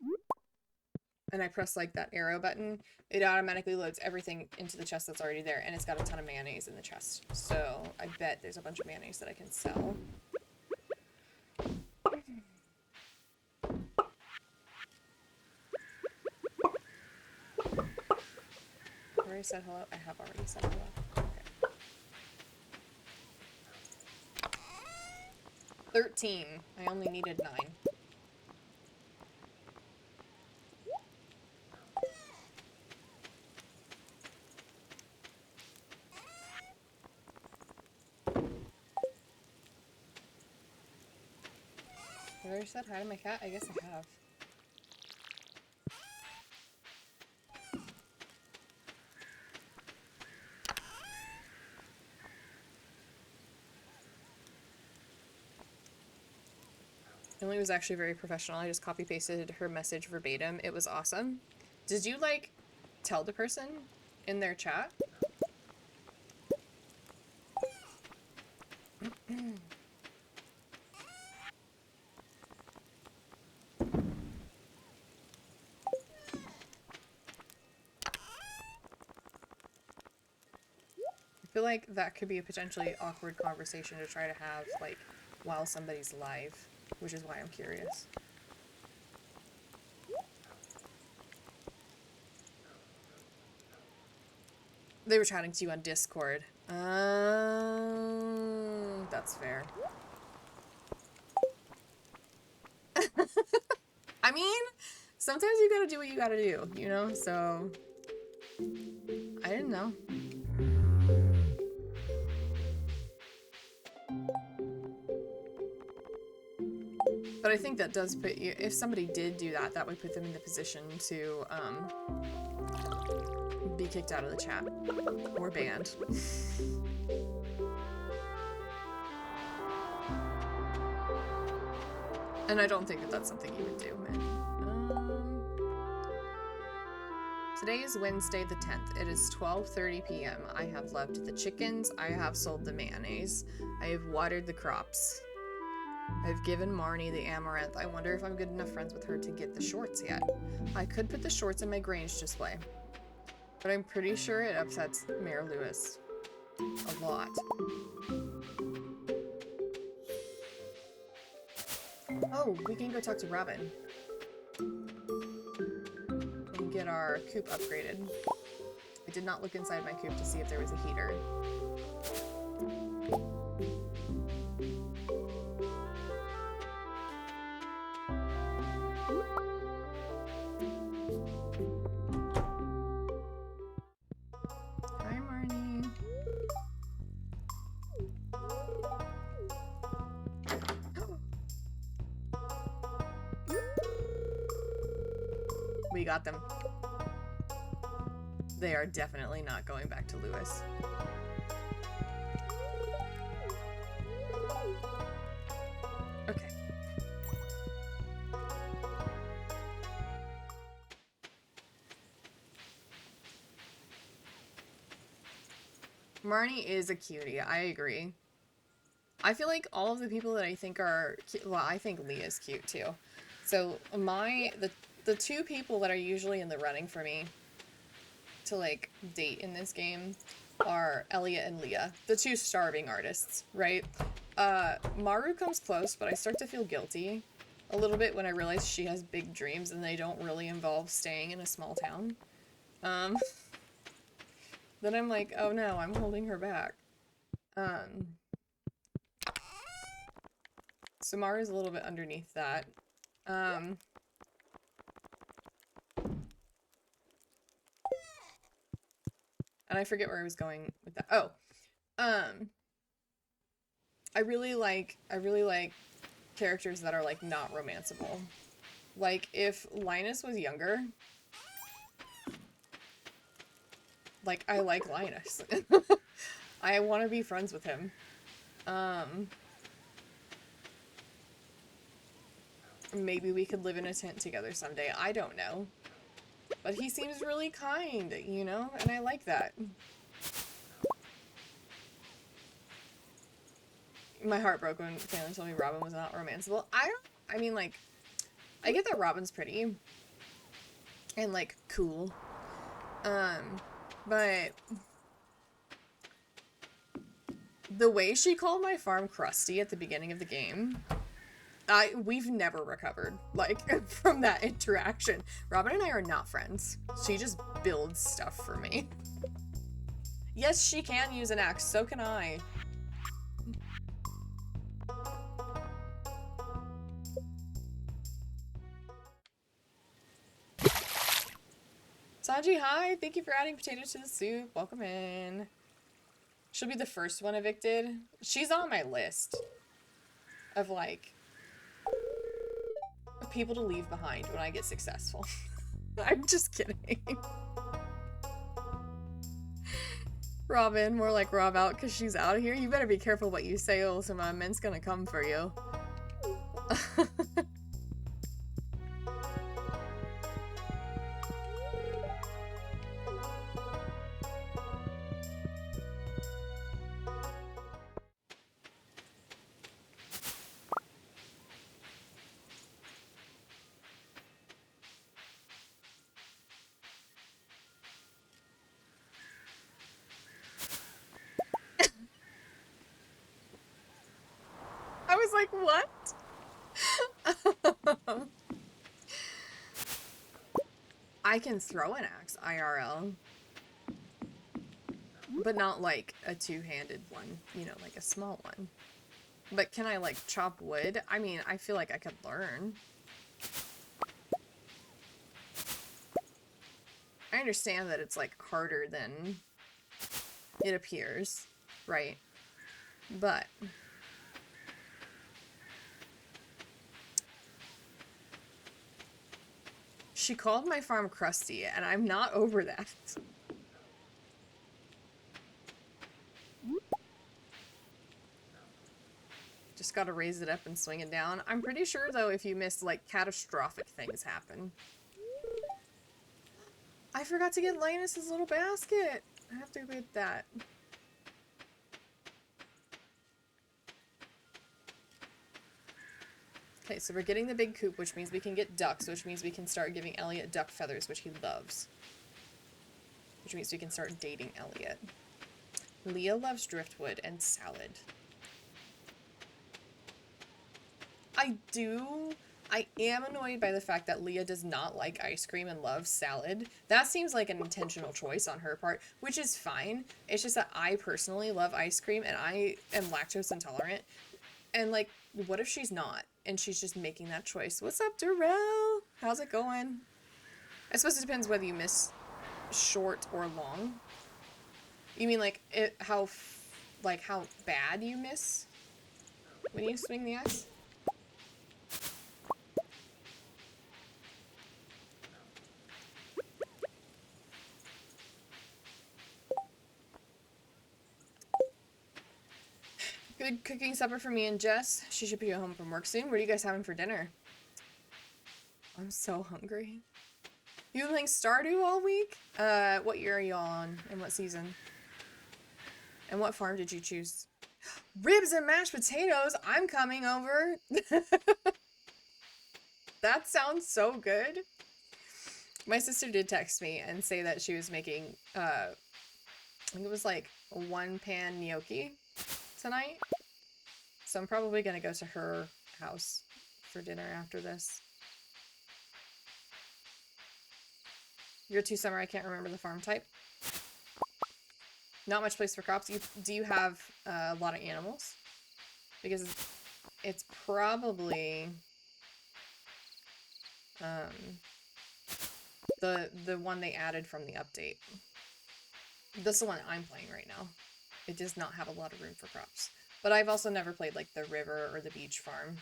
I press like that arrow button, it automatically loads everything into the chest that's already there, and it's got a ton of mayonnaise in the chest. So I bet there's a bunch of mayonnaise that I can sell. I already said hello? I have already said hello. Okay. 13. I only needed 9. Have I already said hi to my cat? I guess I have. Emily was actually very professional. I just copy-pasted her message verbatim. It was awesome. Did you, like, tell the person in their chat? I feel like that could be a potentially awkward conversation to try to have, like, while somebody's live, which is why I'm curious. They were chatting to you on Discord. That's fair. I mean, sometimes you gotta do what you gotta do, you know? So, I didn't know. But I think that does put you, if somebody did do that, that would put them in the position to, be kicked out of the chat. Or banned. And I don't think that that's something you would do, man. Today is Wednesday the 10th. It is 12:30 p.m. I have left the chickens. I have sold the mayonnaise. I have watered the crops. I've given Marnie the amaranth. I wonder if I'm good enough friends with her to get the shorts yet. I could put the shorts in my Grange display. But I'm pretty sure it upsets Mayor Lewis a lot. Oh, we can go talk to Robin. And get our coop upgraded. I did not look inside my coop to see if there was a heater. Hi, Marnie. We got them. They are definitely not going back to Lewis. Okay. Marnie is a cutie, I agree. I feel like all of the people that I think are cute, well, I think Leah's cute too. So the two people that are usually in the running for me to like date in this game are Elliot and Leah, the two starving artists, right? Maru comes close, but I start to feel guilty a little bit when I realize she has big dreams and they don't really involve staying in a small town. Then I'm like, oh no, I'm holding her back. So Maru's a little bit underneath that. And I forget where I was going with that. Oh, I really like characters that are like not romanceable. Like if Linus was younger, like I like Linus. I want to be friends with him. Maybe we could live in a tent together someday. I don't know. But he seems really kind, you know? And I like that. My heart broke when Phelan told me Robin was not romanceable. I mean, like, I get that Robin's pretty. And, like, cool. But the way she called my farm crusty at the beginning of the game, we've never recovered, like, from that interaction. Robin and I are not friends. She just builds stuff for me. Yes, she can use an axe, so can I. Sanji, hi! Thank you for adding potatoes to the soup. Welcome in. She'll be the first one evicted. She's on my list of, like, people to leave behind when I get successful. I'm just kidding. Robin, more like Rob out because she's out of here. You better be careful what you say, or some men's gonna come for you. I was like, what? I can throw an axe IRL, but not like a two-handed one, you know, like a small one. But can I like chop wood? I mean, I feel like I could learn. I understand that it's like harder than it appears, right? But she called my farm crusty, and I'm not over that. Just gotta raise it up and swing it down. I'm pretty sure, though, if you miss, like, catastrophic things happen. I forgot to get Linus's little basket. I have to go get that. Okay, so we're getting the big coop, which means we can get ducks, which means we can start giving Elliot duck feathers, which he loves. Which means we can start dating Elliot. Leah loves driftwood and salad. I am annoyed by the fact that Leah does not like ice cream and loves salad. That seems like an intentional choice on her part, which is fine. It's just that I personally love ice cream and I am lactose intolerant. And, like, what if she's not? And she's just making that choice. What's up, Darrell? How's it going? I suppose it depends whether you miss short or long. You mean, like, how bad you miss when you swing the axe? Good cooking supper for me and Jess. She should be home from work soon. What are you guys having for dinner? I'm so hungry. You've been playing Stardew all week? What year are you on? And what season? And what farm did you choose? Ribs and mashed potatoes! I'm coming over! That sounds so good. My sister did text me and say that she was making, I think it was like a one-pan gnocchi tonight. So I'm probably gonna go to her house for dinner after this. You're too summer, I can't remember the farm type. Not much place for crops. Do you have a lot of animals? Because it's probably the one they added from the update. This is the one I'm playing right now. It does not have a lot of room for crops. But I've also never played like the river or the beach farm.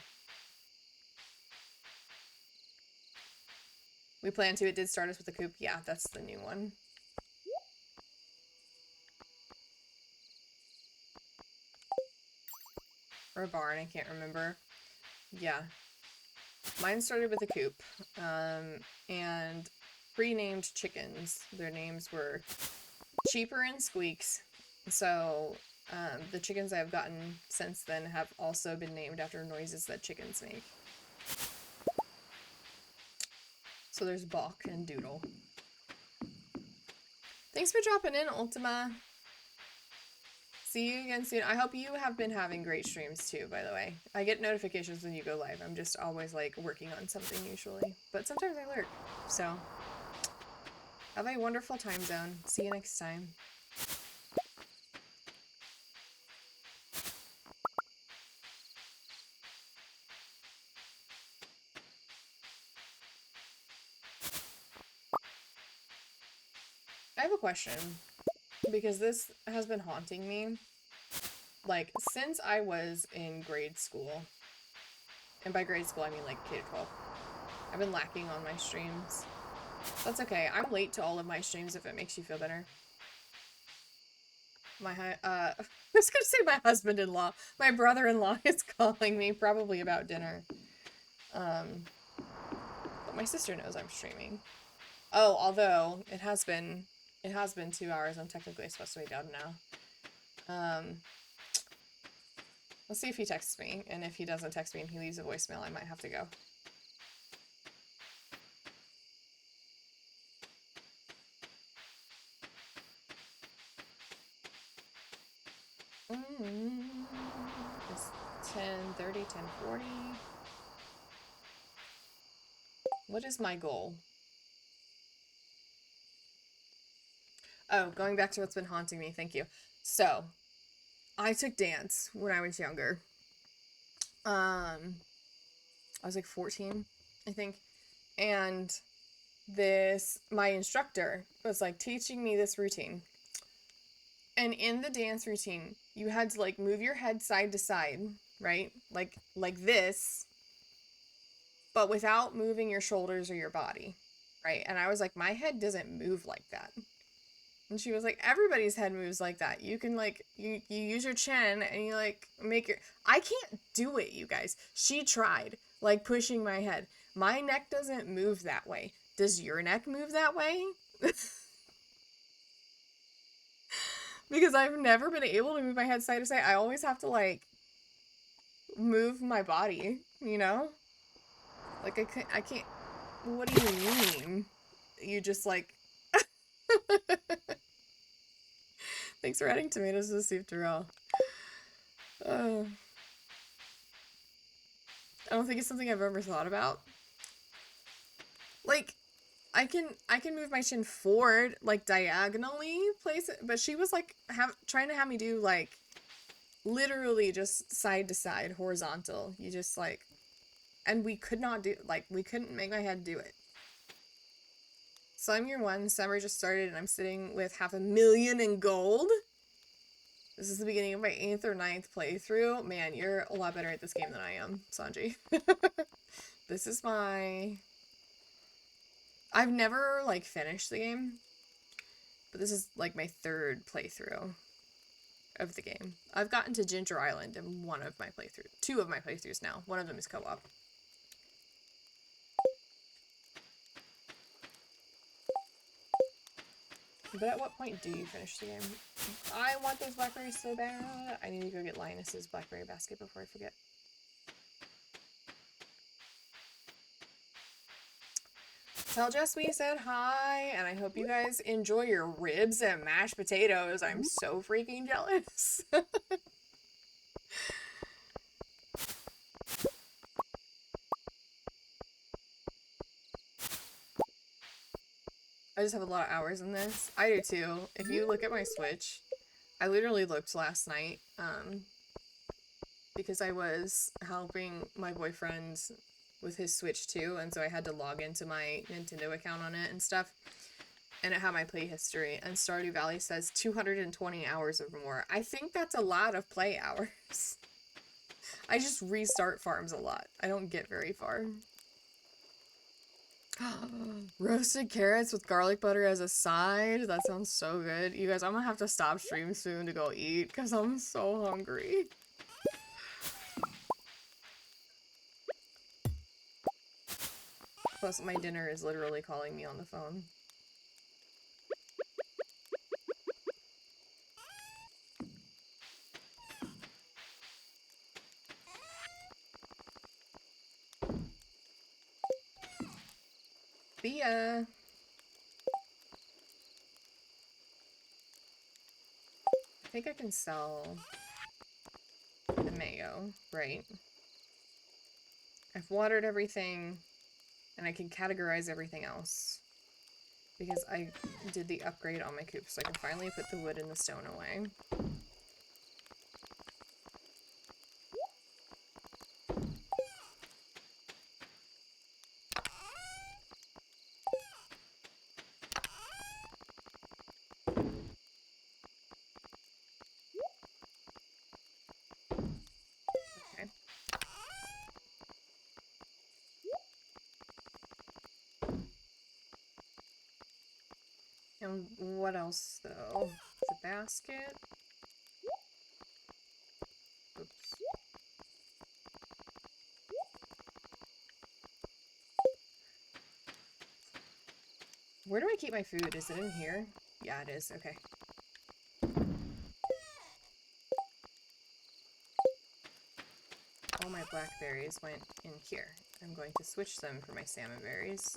We plan to. It did start us with a coop. Yeah, that's the new one. Or a barn, I can't remember. Yeah. Mine started with a coop. And pre-named chickens. Their names were Cheaper and Squeaks. So, the chickens I've gotten since then have also been named after noises that chickens make. So there's Bawk and Doodle. Thanks for dropping in, Ultima. See you again soon. I hope you have been having great streams too, by the way. I get notifications when you go live. I'm just always like working on something usually. But sometimes I lurk. So, have a wonderful time zone. See you next time. I have a question, because this has been haunting me, like, since I was in grade school, and by grade school I mean like K-12. I've been lacking on my streams. That's okay, I'm late to all of my streams if it makes you feel better. I was gonna say my husband-in-law. My brother-in-law is calling me, probably about dinner. But my sister knows I'm streaming. Oh, although it has been 2 hours. I'm technically supposed to be done now. Let's see if he texts me, and if he doesn't text me and he leaves a voicemail, I might have to go. It's 10:30, 10:40. What is my goal? Oh, going back to what's been haunting me, thank you. So, I took dance when I was younger. I was like 14, I think. And my instructor was like teaching me this routine. And in the dance routine, you had to like move your head side to side, right? Like this, but without moving your shoulders or your body, right? And I was like, my head doesn't move like that. And she was like, everybody's head moves like that. You can like, you use your chin and you like make your, I can't do it, you guys. She tried like pushing my head. My neck doesn't move that way. Does your neck move that way? Because I've never been able to move my head side to side. I always have to like move my body, you know? Like I can't, what do you mean? You just like, thanks for adding tomatoes to the soup, Terrell. I don't think it's something I've ever thought about. Like, I can move my chin forward, like diagonally place it, but she was like trying to have me do like literally just side to side, horizontal. You just like, and we could not do, like, we couldn't make my head do it. So I'm year 1, summer just started, and I'm sitting with 500,000 in gold. This is the beginning of my 8th or 9th playthrough. Man, you're a lot better at this game than I am, Sanji. This is I've never, like, finished the game, but this is, like, my 3rd playthrough of the game. I've gotten to Ginger Island in two of my playthroughs now. One of them is co-op. But at what point do you finish the game? I want those blackberries so bad. I need to go get Linus's blackberry basket before I forget. Tell Jess we said hi, and I hope you guys enjoy your ribs and mashed potatoes. I'm so freaking jealous. I just have a lot of hours in this. I do too. If you look at my Switch, I literally looked last night, because I was helping my boyfriend with his Switch too, and so I had to log into my Nintendo account on it and stuff, and it had my play history, and Stardew Valley says 220 hours or more. I think that's a lot of play hours. I just restart farms a lot. I don't get very far. Roasted carrots with garlic butter as a side. That sounds so good. You guys, I'm gonna have to stop stream soon to go eat because I'm so hungry. Plus, my dinner is literally calling me on the phone. See ya! I think I can sell the mayo, right? I've watered everything, and I can categorize everything else. Because I did the upgrade on my coop, so I can finally put the wood and the stone away. Okay. And what else, though? The basket. Oops. Where do I keep my food? Is it in here? Yeah, it is. Okay. All my blackberries went in here. I'm going to switch them for my salmon berries.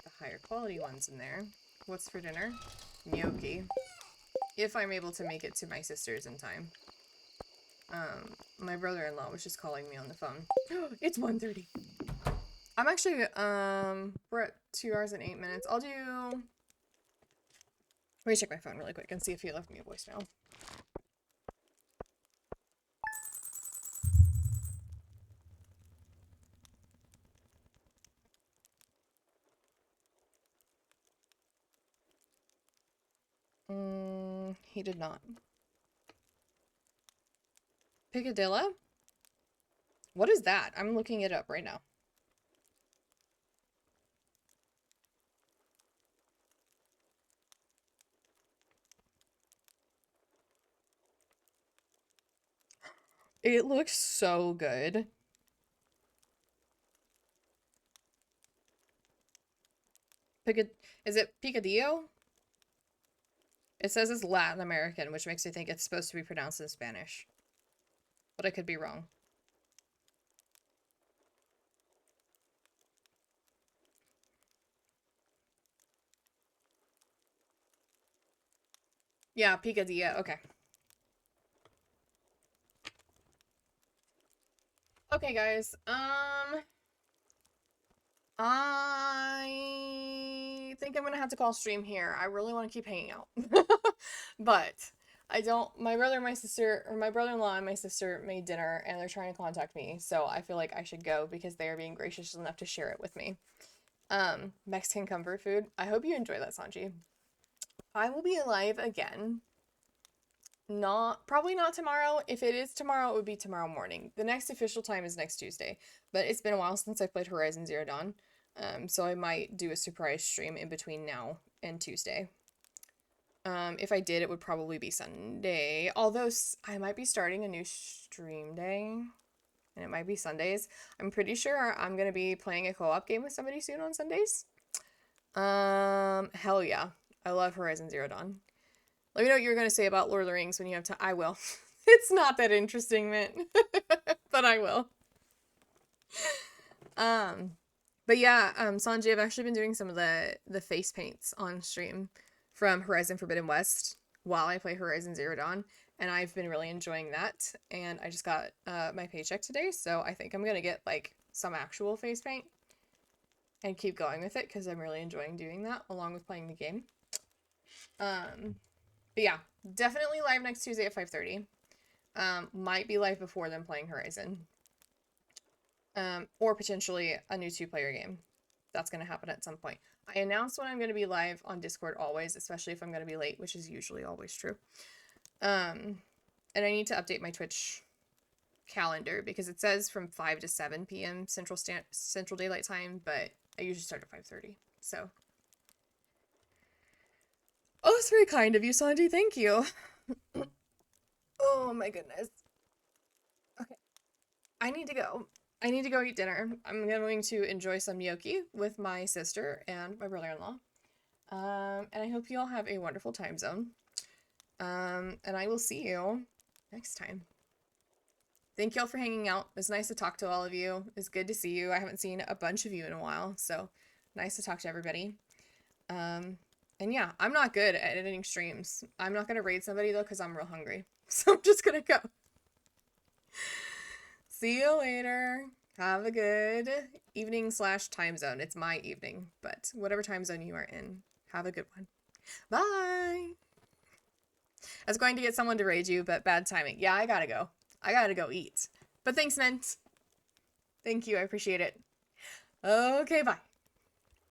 The higher quality ones in there. What's for dinner? Gnocchi. If I'm able to make it to my sister's in time. My brother-in-law was just calling me on the phone. It's 1:30. I'm actually, we're at 2 hours and 8 minutes. Let me check my phone really quick and see if he left me a voicemail. He did not. Picadilla? What is that? I'm looking it up right now. It looks so good. Is it picadillo? It says it's Latin American, which makes me think it's supposed to be pronounced in Spanish. But I could be wrong. Yeah, picadillo. Okay. Okay, guys. I think I'm gonna have to call stream here. I really want to keep hanging out. But I don't, my brother-in-law and my sister made dinner and they're trying to contact me. So I feel like I should go because they are being gracious enough to share it with me. Mexican comfort food. I hope you enjoy that, Sanji. I will be live again. Probably not tomorrow. If it is tomorrow, it would be tomorrow morning. The next official time is next Tuesday. But it's been a while since I played Horizon Zero Dawn. So I might do a surprise stream in between now and Tuesday. If I did, it would probably be Sunday. Although I might be starting a new stream day, and it might be Sundays. I'm pretty sure I'm gonna be playing a co-op game with somebody soon on Sundays. Hell yeah. I love Horizon Zero Dawn. Let me know what you're gonna say about Lord of the Rings when you have time. I will. It's not that interesting, Mint. But I will. But yeah, Sanjay, I've actually been doing some of the face paints on stream from Horizon Forbidden West while I play Horizon Zero Dawn, and I've been really enjoying that. And I just got my paycheck today, so I think I'm gonna get like some actual face paint and keep going with it because I'm really enjoying doing that along with playing the game. But yeah, definitely live next Tuesday at 5:30. Might be live before them playing Horizon. Or potentially a new 2-player game. That's going to happen at some point. I announce when I'm going to be live on Discord always, especially if I'm going to be late, which is usually always true. And I need to update my Twitch calendar because it says from 5 to 7 p.m. Central Daylight Time, but I usually start at 5:30. So. Oh, that's very kind of you, Sandy. Thank you. Oh my goodness. Okay. I need to go. I need to go eat dinner. I'm going to enjoy some gnocchi with my sister and my brother-in-law. And I hope you all have a wonderful time zone. And I will see you next time. Thank you all for hanging out. It was nice to talk to all of you. It's good to see you. I haven't seen a bunch of you in a while, so nice to talk to everybody. And yeah, I'm not good at editing streams. I'm not going to raid somebody, though, because I'm real hungry. So I'm just going to go. See you later. Have a good evening/time zone. It's my evening, but whatever time zone you are in, have a good one. Bye. I was going to get someone to raid you, but bad timing. Yeah, I gotta go. I gotta go eat. But thanks, Mint. Thank you. I appreciate it. Okay, bye.